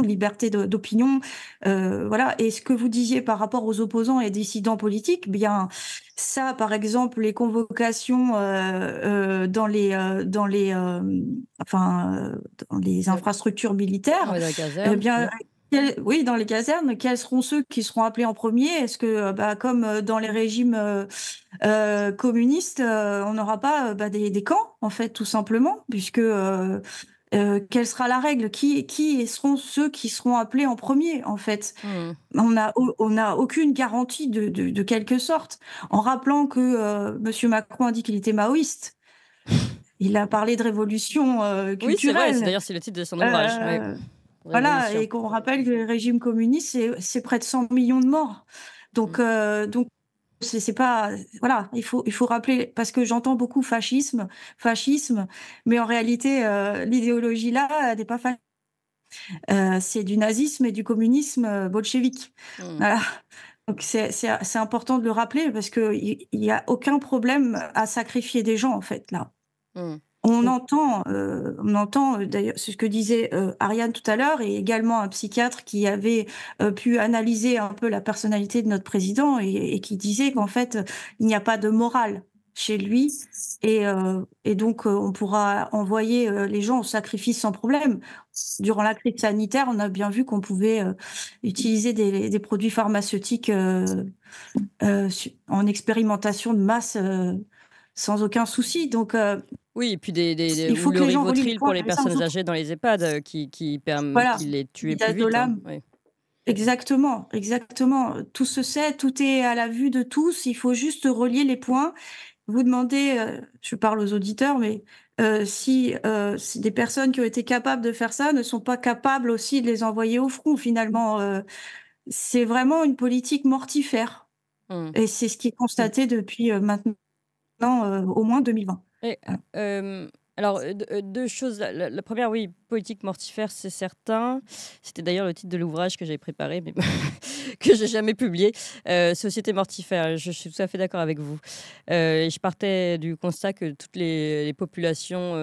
de liberté d'opinion, voilà. Et ce que vous disiez par rapport aux opposants et dissidents politiques, bien ça, par exemple, les convocations dans les infrastructures militaires,
Ouais, dans la
eh
caserne.
bien, oui, dans les casernes, quels seront ceux qui seront appelés en premier? Est-ce que, comme dans les régimes communistes, on n'aura pas des camps, en fait, tout simplement, puisque quelle sera la règle? Qui seront ceux qui seront appelés en premier, en fait?
Mmh.
On n'a aucune garantie de quelque sorte. En rappelant que Monsieur Macron a dit qu'il était maoïste. Il a parlé de révolution
Oui, c'est vrai.
culturelle.
D'ailleurs, c'est le titre de son ouvrage. Ouais.
Voilà,
Révolution.
et qu'on rappelle que le régime communiste, c'est près de 100 millions de morts. Donc, c'est pas, voilà, il faut rappeler, parce que j'entends beaucoup fascisme, mais en réalité, l'idéologie là, elle n'est pas fasciste. C'est du nazisme et du communisme bolchevique. Voilà. Donc c'est important de le rappeler parce que il y a aucun problème à sacrifier des gens, en fait, là. On entend d'ailleurs, c'est ce que disait Ariane tout à l'heure, et également un psychiatre qui avait pu analyser un peu la personnalité de notre président et qui disait qu'en fait, il n'y a pas de morale chez lui, et donc on pourra envoyer les gens au sacrifice sans problème. Durant la crise sanitaire, on a bien vu qu'on pouvait utiliser des produits pharmaceutiques en expérimentation de masse sans aucun souci. Donc,
oui, et puis
il
ou
faut
le
que les gens relient les
Rivotril pour
points
les
les uns aux
personnes
autres.
âgées dans les EHPAD qui
Voilà,
les tuait plus
Vidal de
vite.
l'âme.
Oui.
Exactement, exactement. Tout se sait, tout est à la vue de tous. Il faut juste relier les points. Vous demandez, je parle aux auditeurs, mais si des personnes qui ont été capables de faire ça ne sont pas capables aussi de les envoyer au front, finalement, c'est vraiment une politique mortifère. Et c'est ce qui est constaté depuis maintenant au moins 2020.
Et, alors, deux choses. La première, oui, politique mortifère, c'est certain. C'était d'ailleurs le titre de l'ouvrage que j'avais préparé, mais que j'ai jamais publié. Société mortifère, je suis tout à fait d'accord avec vous. Et je partais du constat que toutes les populations,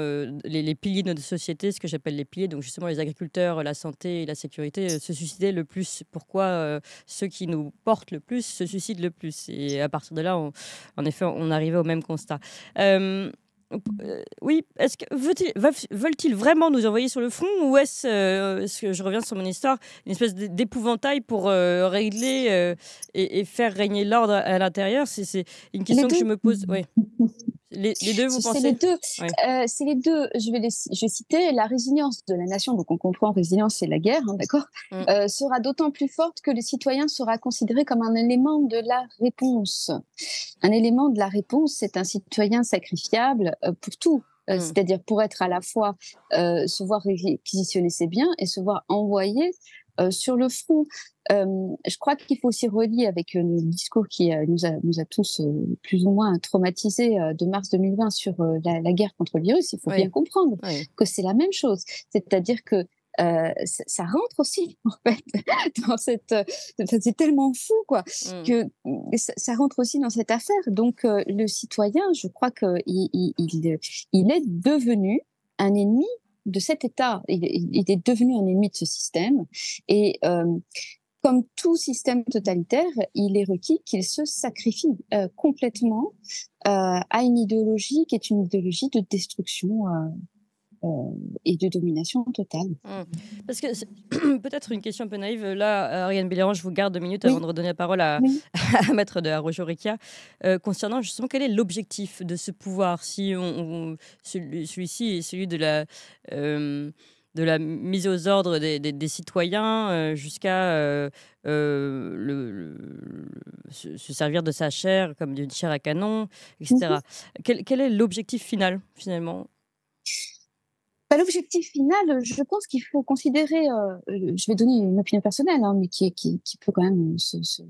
les piliers de notre société, ce que j'appelle les piliers, donc justement les agriculteurs, la santé et la sécurité, se suicidaient le plus. Pourquoi ceux qui nous portent le plus se suicident le plus? Et à partir de là, en effet, on arrivait au même constat. Oui, est-ce que veulent-ils vraiment nous envoyer sur le front, ou est-ce que je reviens sur mon histoire, une espèce d'épouvantail pour régler et faire régner l'ordre à l'intérieur? C'est une question que je me pose. Oui. Les deux, vous pensez?
C'est les deux.
Oui.
C'est les deux. Je vais citer la résilience de la nation. Donc on comprend résilience, c'est la guerre, hein, d'accord. Sera d'autant plus forte que le citoyen sera considéré comme un élément de la réponse. Un élément de la réponse, c'est un citoyen sacrifiable pour tout. C'est-à-dire pour être à la fois se voir réquisitionner ses biens et se voir envoyer sur le front. Je crois qu'il faut aussi relier avec le discours qui nous a tous plus ou moins traumatisés de mars 2020 sur la guerre contre le virus. Il faut bien comprendre que c'est la même chose. C'est-à-dire que ça rentre aussi, en fait, dans cette... c'est tellement fou, quoi, que ça rentre aussi dans cette affaire. Donc, le citoyen, je crois qu'il est devenu un ennemi de cet État. Il est devenu un ennemi de ce système. Et comme tout système totalitaire, il est requis qu'il se sacrifie complètement à une idéologie qui est une idéologie de destruction et de domination totale.
Parce que peut-être une question un peu naïve. Là, Ariane Béléran, je vous garde 2 minutes avant de redonner la parole à Maître de Arrojo-Recchia. Concernant justement quel est l'objectif de ce pouvoir, si celui-ci est celui de la mise aux ordres des citoyens jusqu'à se servir de sa chair comme d'une chair à canon, etc. Quel est l'objectif final, finalement?
L'objectif final, je pense qu'il faut considérer, je vais donner une opinion personnelle, hein, mais qui peut quand même se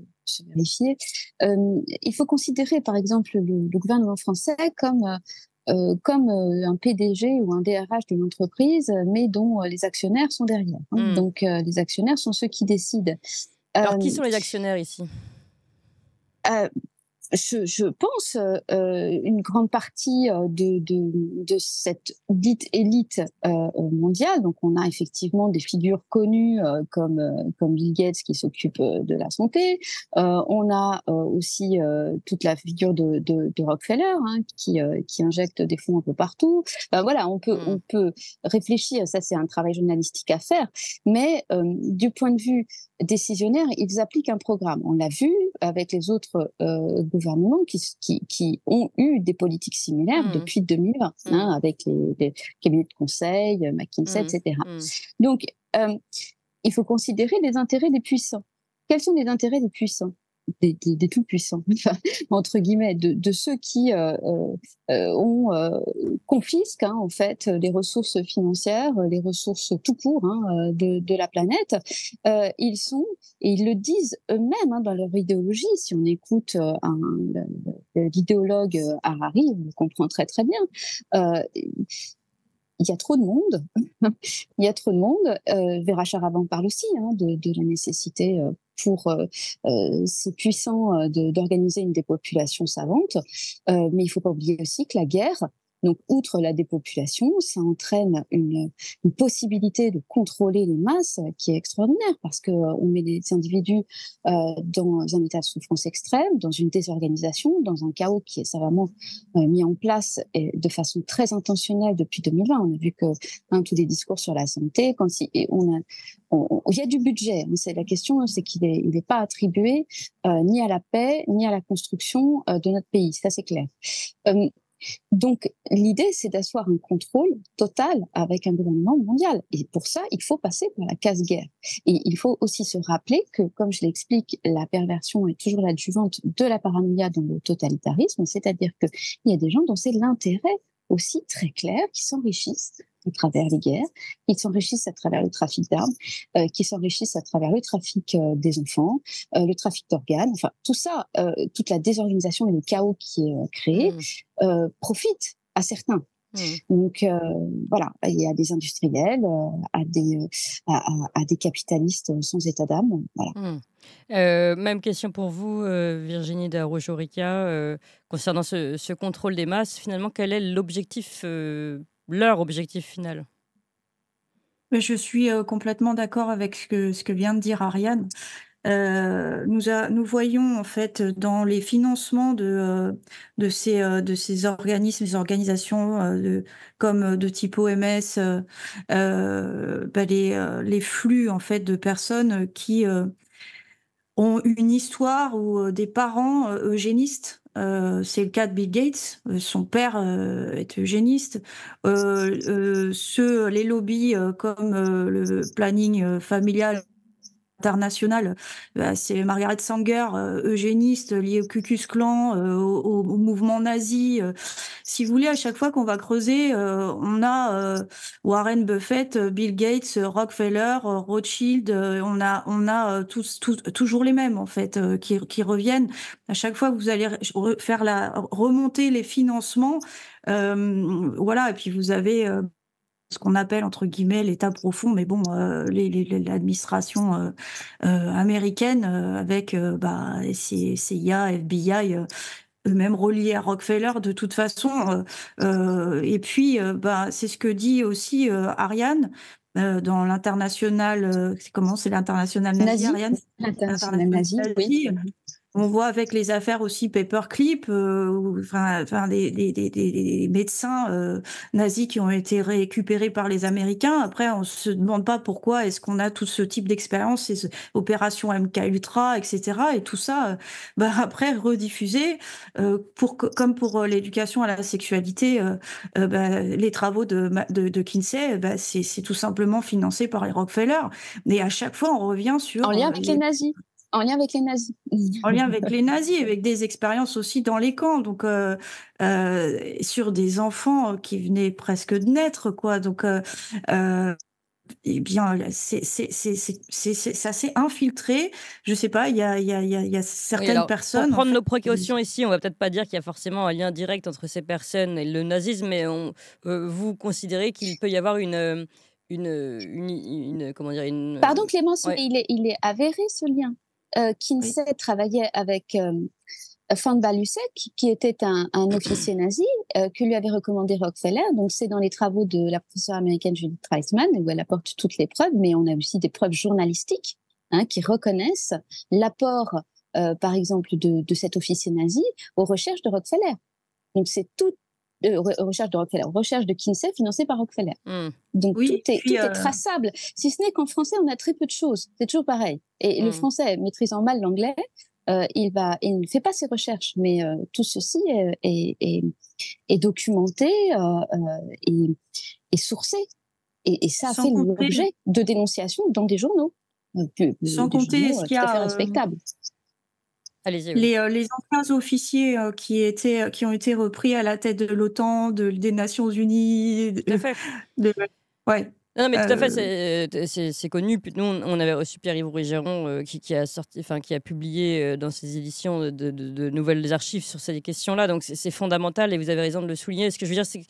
vérifier. Il faut considérer, par exemple, le gouvernement français comme un PDG ou un DRH d'une entreprise, mais dont les actionnaires sont derrière. Donc, les actionnaires sont ceux qui décident.
Alors, qui sont les actionnaires ici?
Je pense une grande partie de cette dite élite mondiale. Donc, on a effectivement des figures connues comme Bill Gates qui s'occupe de la santé. On a aussi toute la figure de Rockefeller qui injecte des fonds un peu partout. Voilà, on peut réfléchir. Ça, c'est un travail journalistique à faire. Mais du point de vue décisionnaire, ils appliquent un programme. On l'a vu avec les autres gouvernements qui ont eu des politiques similaires depuis 2020, avec les cabinets de conseil, McKinsey, etc. Donc, il faut considérer les intérêts des puissants. Quels sont les intérêts des puissants ? Des tout-puissants, entre guillemets, de ceux qui confisquent en fait les ressources financières, les ressources tout court de la planète. Ils sont, et ils le disent eux-mêmes dans leur idéologie. Si on écoute l'idéologue Harari, on le comprend très très bien. Il y a trop de monde. Il y a trop de monde. Vera Sharaban parle aussi de la nécessité pour ces puissants d'organiser une dépopulation savante. Mais il ne faut pas oublier aussi que la guerre, donc outre la dépopulation, ça entraîne une possibilité de contrôler les masses qui est extraordinaire parce qu'on met des individus dans un état de souffrance extrême, dans une désorganisation, dans un chaos qui est savamment mis en place de façon très intentionnelle depuis 2020. On a vu que tous les discours sur la santé, il y a du budget. La question, c'est qu'il n'est pas attribué ni à la paix, ni à la construction de notre pays. Ça, c'est clair. Donc, l'idée, c'est d'asseoir un contrôle total avec un gouvernement mondial. Et pour ça, il faut passer par la casse-guerre. Et il faut aussi se rappeler que, comme je l'explique, la perversion est toujours l'adjuvante de la paranoïa dans le totalitarisme, c'est-à-dire qu'il y a des gens dont c'est l'intérêt aussi très clair qui s'enrichissent à travers les guerres, qui s'enrichissent à travers le trafic d'armes, qui s'enrichissent à travers le trafic des enfants, le trafic d'organes, enfin tout ça, toute la désorganisation et le chaos qui est créé profite à certains. Donc voilà, il y a des industriels, à des capitalistes sans état d'âme. Voilà.
Même question pour vous, Virginie Darault-Jorica, concernant ce contrôle des masses. Finalement, quel est l'objectif leur objectif final?
Je suis complètement d'accord avec ce que vient de dire Ariane. Nous voyons en fait dans les financements de ces organismes, les organisations comme de type OMS, les flux en fait de personnes qui ont une histoire ou des parents eugénistes. C'est le cas de Bill Gates. Son père est eugéniste. Les lobbies comme le planning familial international, c'est Margaret Sanger, eugéniste liée au Ku Klux Klan, au mouvement nazi. Si vous voulez, à chaque fois qu'on va creuser, on a Warren Buffett, Bill Gates, Rockefeller, Rothschild. On a toujours les mêmes en fait qui reviennent. À chaque fois que vous allez remonter les financements, voilà. Et puis vous avez ce qu'on appelle entre guillemets l'état profond, mais bon, l'administration américaine avec CIA, FBI, eux-mêmes reliés à Rockefeller de toute façon. Et puis, c'est ce que dit aussi Ariane dans l'international. C'est l'international nazi, Ariane?
L'international nazi, oui.
On voit avec les affaires aussi Paperclip, des médecins nazis qui ont été récupérés par les Américains. Après, on se demande pas pourquoi est-ce qu'on a tout ce type d'expérience, ces opérations MK-Ultra, etc. Et tout ça, après rediffusé comme pour l'éducation à la sexualité, les travaux de Kinsey, c'est tout simplement financé par les Rockefeller. Mais à chaque fois, on revient sur
en lien avec les nazis. En lien avec les nazis.
En lien avec les nazis, avec des expériences aussi dans les camps, donc sur des enfants qui venaient presque de naître, quoi. Donc, eh bien, ça s'est infiltré. Je sais pas, il y a
Oui,
certaines
alors, pour
personnes, en
prendre
fait,
nos précautions ici, on va peut-être pas dire qu'il y a forcément un lien direct entre ces personnes et le nazisme, mais vous considérez qu'il peut y avoir comment dire,
Pardon Clémence,
ouais,
mais il est avéré ce lien.
oui,
Kinsey travaillait avec von Balusek, qui était un officier nazi que lui avait recommandé Rockefeller. Donc c'est dans les travaux de la professeure américaine Judith Reisman où elle apporte toutes les preuves, mais on a aussi des preuves journalistiques qui reconnaissent l'apport, par exemple, de cet officier nazi aux recherches de Rockefeller. Donc c'est tout recherche de Rockefeller, recherche de Kinsey financée par Rockefeller. Donc
oui,
tout est traçable, si ce n'est qu'en français on a très peu de choses. C'est toujours pareil. Et le français maîtrisant mal l'anglais, il ne fait pas ses recherches, mais tout ceci est documenté et sourcé. Et ça a
sans
fait
compter,
l'objet de dénonciations dans des journaux,
sans
des
compter
journaux
ce qu'il y
tout à fait
a
respectables.
allez-y, oui.
les anciens officiers qui ont été repris à la tête de l'OTAN, des Nations Unies,
Tout à fait.
ouais.
Non, mais tout à fait, c'est connu. Nous, on avait reçu Pierre-Yves Rouget-Géron qui a publié dans ses éditions de nouvelles archives sur ces questions-là. Donc, c'est fondamental et vous avez raison de le souligner. Ce que je veux dire, c'est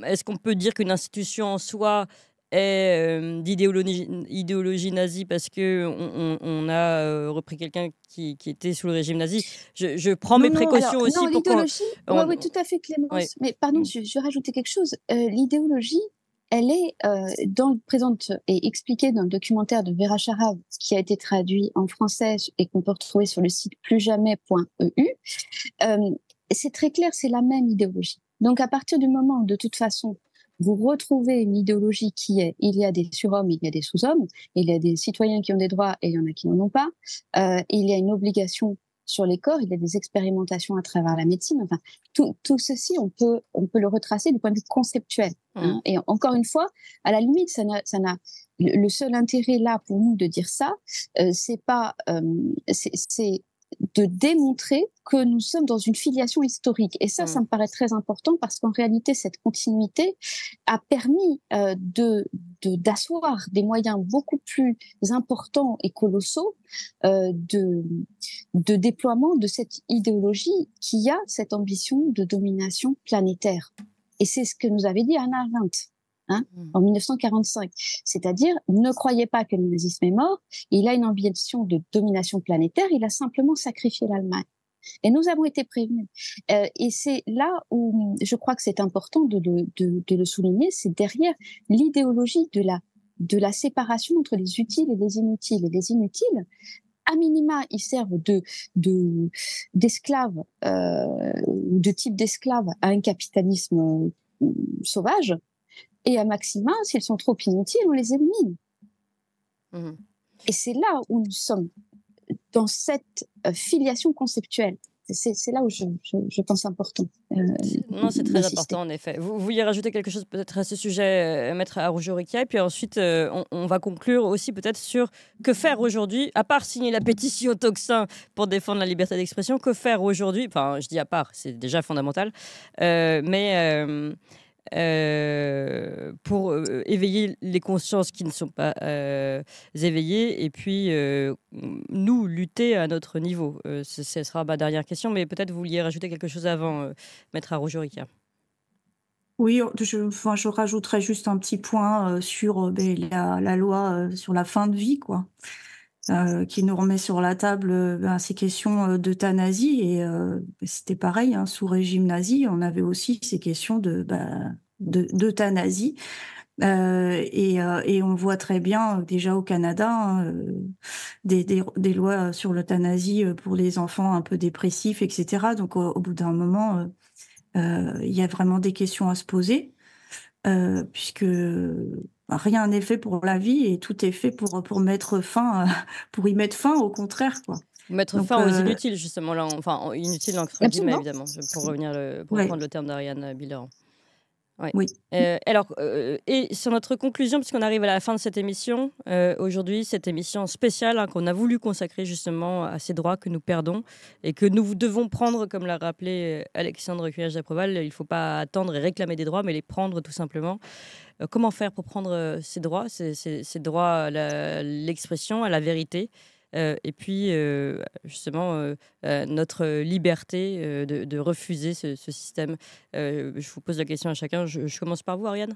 est-ce qu'on peut dire qu'une institution en soi est d'idéologie nazie parce qu'on a repris quelqu'un qui était sous le régime nazi? Je prends mes précautions aussi pour qu'on...
l'idéologie, oui, tout à fait, Clémence.
Ouais.
Mais pardon, je rajoutais quelque chose. L'idéologie, elle est présente et expliquée dans le documentaire de Vera Sharav, qui a été traduit en français et qu'on peut retrouver sur le site plusjamais.eu. C'est très clair, c'est la même idéologie. Donc, à partir du moment où, de toute façon, vous retrouvez une idéologie qui est, il y a des surhommes, il y a des sous-hommes, il y a des citoyens qui ont des droits et il y en a qui n'en ont pas, il y a une obligation sur les corps, il y a des expérimentations à travers la médecine. Enfin, tout ceci, on peut le retracer du point de vue conceptuel. Et encore une fois, à la limite, ça n'a le seul intérêt là pour nous de dire ça, c'est pas, c'est de démontrer que nous sommes dans une filiation historique. Et ça me paraît très important parce qu'en réalité, cette continuité a permis d'asseoir des moyens beaucoup plus importants et colossaux de déploiement de cette idéologie qui a cette ambition de domination planétaire. Et c'est ce que nous avait dit Hannah Arendt. En 1945. C'est-à-dire, ne croyez pas que le nazisme est mort, il a une ambition de domination planétaire, il a simplement sacrifié l'Allemagne. Et nous avons été prévenus. Et c'est là où je crois que c'est important de le souligner, c'est derrière l'idéologie de la séparation entre les utiles et les inutiles. Et les inutiles, à minima, ils servent d'esclaves, de type d'esclaves à un capitalisme sauvage. Et à maxima, s'ils sont trop inutiles, on les élimine. Et c'est là où nous sommes, dans cette filiation conceptuelle. C'est là où je pense important.
Non, c'est très important, en effet. Vous vouliez rajouter quelque chose peut-être à ce sujet, Maître Arrojo-Riquia, et puis ensuite, on va conclure aussi peut-être sur que faire aujourd'hui, à part signer la pétition Tocsin pour défendre la liberté d'expression, que faire aujourd'hui, enfin, je dis à part, c'est déjà fondamental, mais... pour éveiller les consciences qui ne sont pas éveillées et puis nous lutter à notre niveau. Ce sera ma dernière question, mais peut-être vous vouliez rajouter quelque chose avant, Maître Arrojo-Riquia.
Oui, je rajouterais juste un petit point sur la loi sur la fin de vie, quoi. Qui nous remet sur la table ces questions d'euthanasie. Et c'était pareil, sous régime nazi, on avait aussi ces questions d'euthanasie. Et on voit très bien, déjà au Canada, des lois sur l'euthanasie pour les enfants un peu dépressifs, etc. Donc, au bout d'un moment, il y a vraiment des questions à se poser, puisque... rien n'est fait pour la vie et tout est fait pour mettre fin, pour y mettre fin, au contraire, quoi.
Mettre fin aux inutiles, justement, là, enfin, inutiles entre guillemets, évidemment, pour revenir, pour reprendre le terme d'Ariane Billeran. Ouais.
Oui.
Alors, et sur notre conclusion, puisqu'on arrive à la fin de cette émission, aujourd'hui, cette émission spéciale qu'on a voulu consacrer justement à ces droits que nous perdons et que nous devons prendre, comme l'a rappelé Alexandre Cuillage-Apreval, il ne faut pas attendre et réclamer des droits, mais les prendre tout simplement. Comment faire pour prendre ces droits, ces droits à l'expression, à la vérité et puis, justement, notre liberté de refuser ce système. Je vous pose la question à chacun. Je commence par vous, Ariane.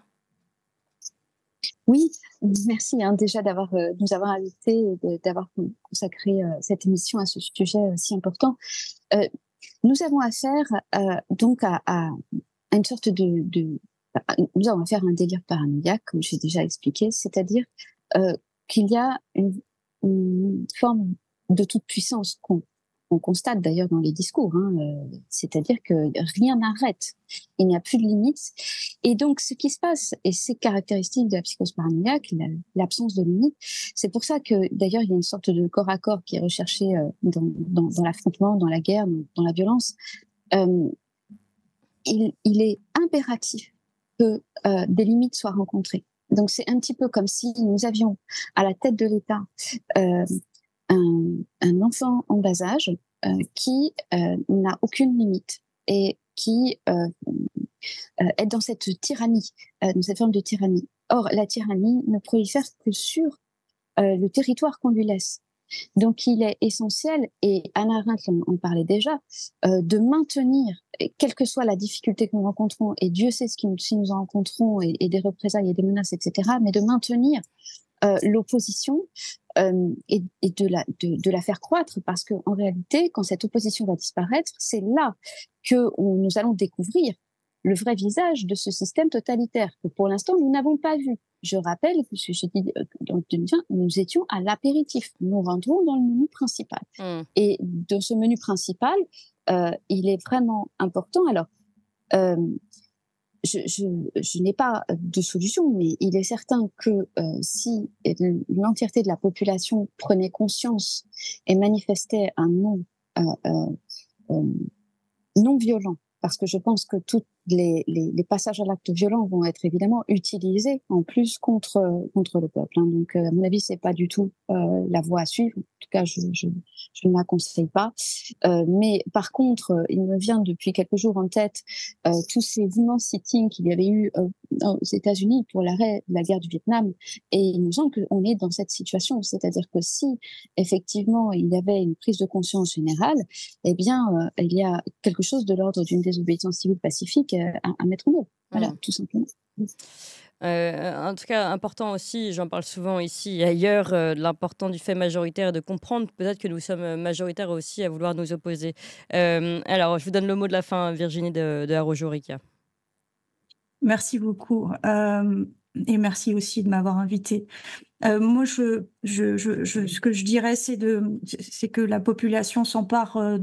Oui, merci déjà de nous avoir invités et d'avoir consacré cette émission à ce sujet si important. Nous avons affaire donc à une sorte nous avons affaire à un délire paranoïaque, comme j'ai déjà expliqué, c'est-à-dire qu'il y a une forme de toute puissance qu'on constate d'ailleurs dans les discours, c'est-à-dire que rien n'arrête, il n'y a plus de limites. Et donc, ce qui se passe, et c'est caractéristique de la psychose paranoïaque, l'absence de limites, c'est pour ça que d'ailleurs, il y a une sorte de corps à corps qui est recherché dans l'affrontement, dans la guerre, dans la violence. Il est impératif que des limites soient rencontrées. Donc, c'est un petit peu comme si nous avions à la tête de l'État un enfant en bas âge qui n'a aucune limite et qui est dans cette tyrannie, dans cette forme de tyrannie. Or, la tyrannie ne prolifère que sur le territoire qu'on lui laisse. Donc, il est essentiel, et Hannah Arendt en parlait déjà, de maintenir, quelle que soit la difficulté que nous rencontrons, et Dieu sait si nous en rencontrons, et des représailles et des menaces, etc., mais de maintenir l'opposition et de la faire croître, parce qu'en réalité, quand cette opposition va disparaître, c'est là que nous allons découvrir le vrai visage de ce système totalitaire que pour l'instant nous n'avons pas vu. Je rappelle que j'ai dit dans 2020, nous étions à l'apéritif. Nous rentrons dans le menu principal. Et dans ce menu principal, il est vraiment important. Alors, je n'ai pas de solution, mais il est certain que si l'entièreté de la population prenait conscience et manifestait un non violent, parce que je pense que tous les passages à l'acte violent vont être évidemment utilisés en plus contre le peuple. Donc, à mon avis, c'est pas du tout la voie à suivre. En tout cas, je ne la conseille pas. Mais par contre, il me vient depuis quelques jours en tête tous ces immenses sittings qu'il y avait eu aux États-Unis pour l'arrêt de la guerre du Vietnam. Et il nous semble qu'on est dans cette situation. C'est-à-dire que si, effectivement, il y avait une prise de conscience générale, eh bien, il y a quelque chose de l'ordre d'une désobéissance civile pacifique à mettre en œuvre. Voilà, tout simplement.
En tout cas, important aussi, j'en parle souvent ici et ailleurs, de l'important du fait majoritaire et de comprendre peut-être que nous sommes majoritaires aussi à vouloir nous opposer. Alors, je vous donne le mot de la fin, Virginie de Arrojo-Riquia.
Merci beaucoup. Et merci aussi de m'avoir invitée. Moi, ce que je dirais, c'est que la population s'empare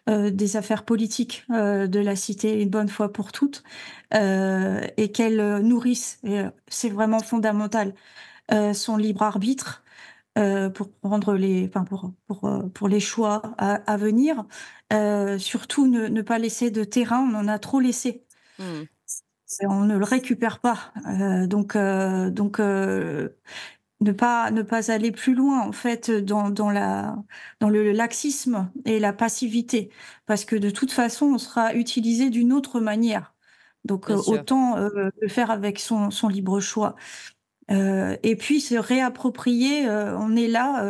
des affaires politiques de la cité une bonne fois pour toutes et qu'elle nourrisse, et c'est vraiment fondamental, son libre arbitre pour prendre pour les choix à venir. Surtout ne pas laisser de terrain, on en a trop laissé. On ne le récupère pas. Donc ne pas aller plus loin en fait dans le laxisme et la passivité, parce que de toute façon on sera utilisé d'une autre manière. Donc autant le faire avec son libre choix. Et puis se réapproprier. On est là.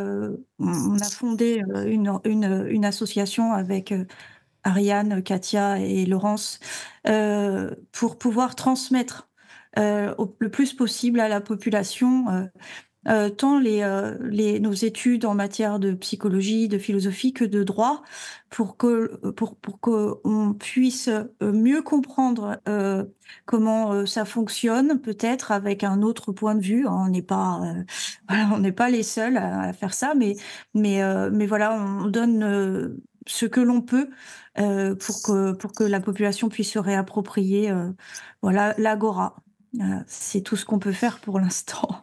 On a fondé une association avec Ariane, Katia et Laurence pour pouvoir transmettre le plus possible à la population tant nos études en matière de psychologie, de philosophie que de droit, pour qu'on puisse mieux comprendre comment ça fonctionne, peut-être avec un autre point de vue. On n'est pas les seuls à faire ça, mais voilà, on donne ce que l'on peut pour que la population puisse se réapproprier l'agora. C'est tout ce qu'on peut faire pour l'instant.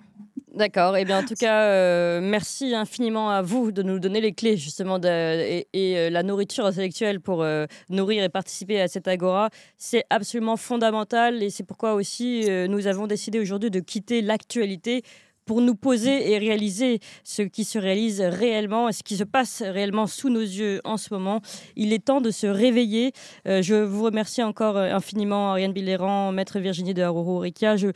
D'accord. Et bien, en tout cas, merci infiniment à vous de nous donner les clés justement et la nourriture intellectuelle pour nourrir et participer à cette agora. C'est absolument fondamental et c'est pourquoi aussi nous avons décidé aujourd'hui de quitter l'actualité pour nous poser et réaliser ce qui se réalise réellement, ce qui se passe réellement sous nos yeux en ce moment. Il est temps de se réveiller. Je vous remercie encore infiniment, Ariane Billéran, Maître Virginie de Araujo-Urrekia. Je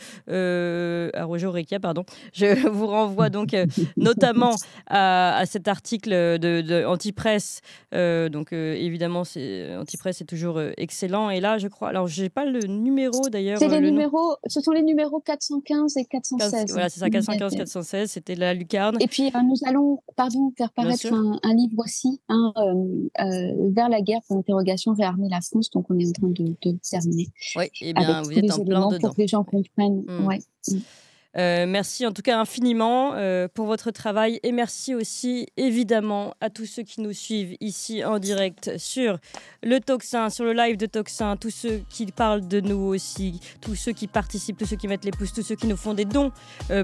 vous renvoie donc notamment à cet article de Antipresse. Évidemment, Antipresse est toujours excellent. Et là, je crois, alors je n'ai pas le numéro d'ailleurs.
Ce sont les numéros 415 et 416.
Voilà, c'est ça, 416, c'était la lucarne.
Et puis nous allons faire paraître un livre aussi, Vers la guerre, pour l'interrogation, réarmer la France. Donc on est en train de terminer.
Oui, et bien vous êtes en plein dedans.
Pour que les gens comprennent.
Merci en tout cas infiniment pour votre travail et merci aussi évidemment à tous ceux qui nous suivent ici en direct sur le Tocsin, sur le live de Tocsin, tous ceux qui parlent de nous aussi, tous ceux qui participent, tous ceux qui mettent les pouces, tous ceux qui nous font des dons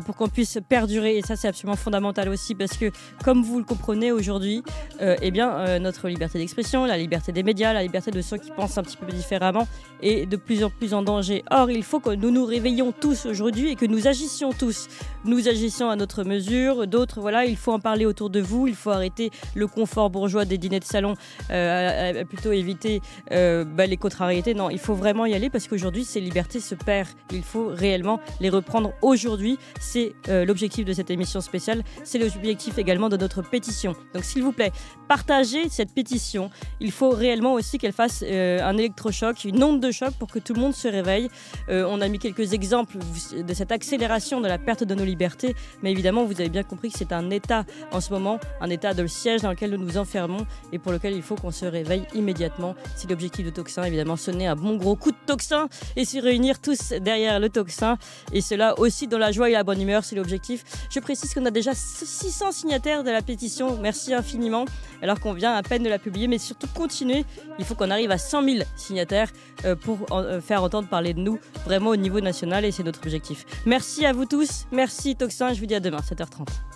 pour qu'on puisse perdurer et ça c'est absolument fondamental aussi parce que comme vous le comprenez aujourd'hui, notre liberté d'expression, la liberté des médias, la liberté de ceux qui pensent un petit peu différemment est de plus en plus en danger. Or il faut que nous nous réveillions tous aujourd'hui et que nous agissions tous. Nous agissons à notre mesure, d'autres, voilà, il faut en parler autour de vous, il faut arrêter le confort bourgeois des dîners de salon, plutôt éviter les contrariétés. Non, il faut vraiment y aller parce qu'aujourd'hui, ces libertés se perdent. Il faut réellement les reprendre aujourd'hui. C'est l'objectif de cette émission spéciale, c'est l'objectif également de notre pétition. Donc s'il vous plaît, partagez cette pétition. Il faut réellement aussi qu'elle fasse un électrochoc, une onde de choc pour que tout le monde se réveille. On a mis quelques exemples de cette accélération de la perte de nos libertés, mais évidemment vous avez bien compris que c'est un état en ce moment, un état de siège dans lequel nous nous enfermons et pour lequel il faut qu'on se réveille immédiatement. C'est l'objectif de Tocsin, évidemment, sonner un bon gros coup de Tocsin et se réunir tous derrière le Tocsin et cela aussi dans la joie et la bonne humeur, c'est l'objectif. Je précise qu'on a déjà 600 signataires de la pétition, merci infiniment, alors qu'on vient à peine de la publier, mais surtout continuer, il faut qu'on arrive à 100 000 signataires pour faire entendre parler de nous vraiment au niveau national et c'est notre objectif. Merci à vous tous, merci Tocsin, je vous dis à demain, 7h30.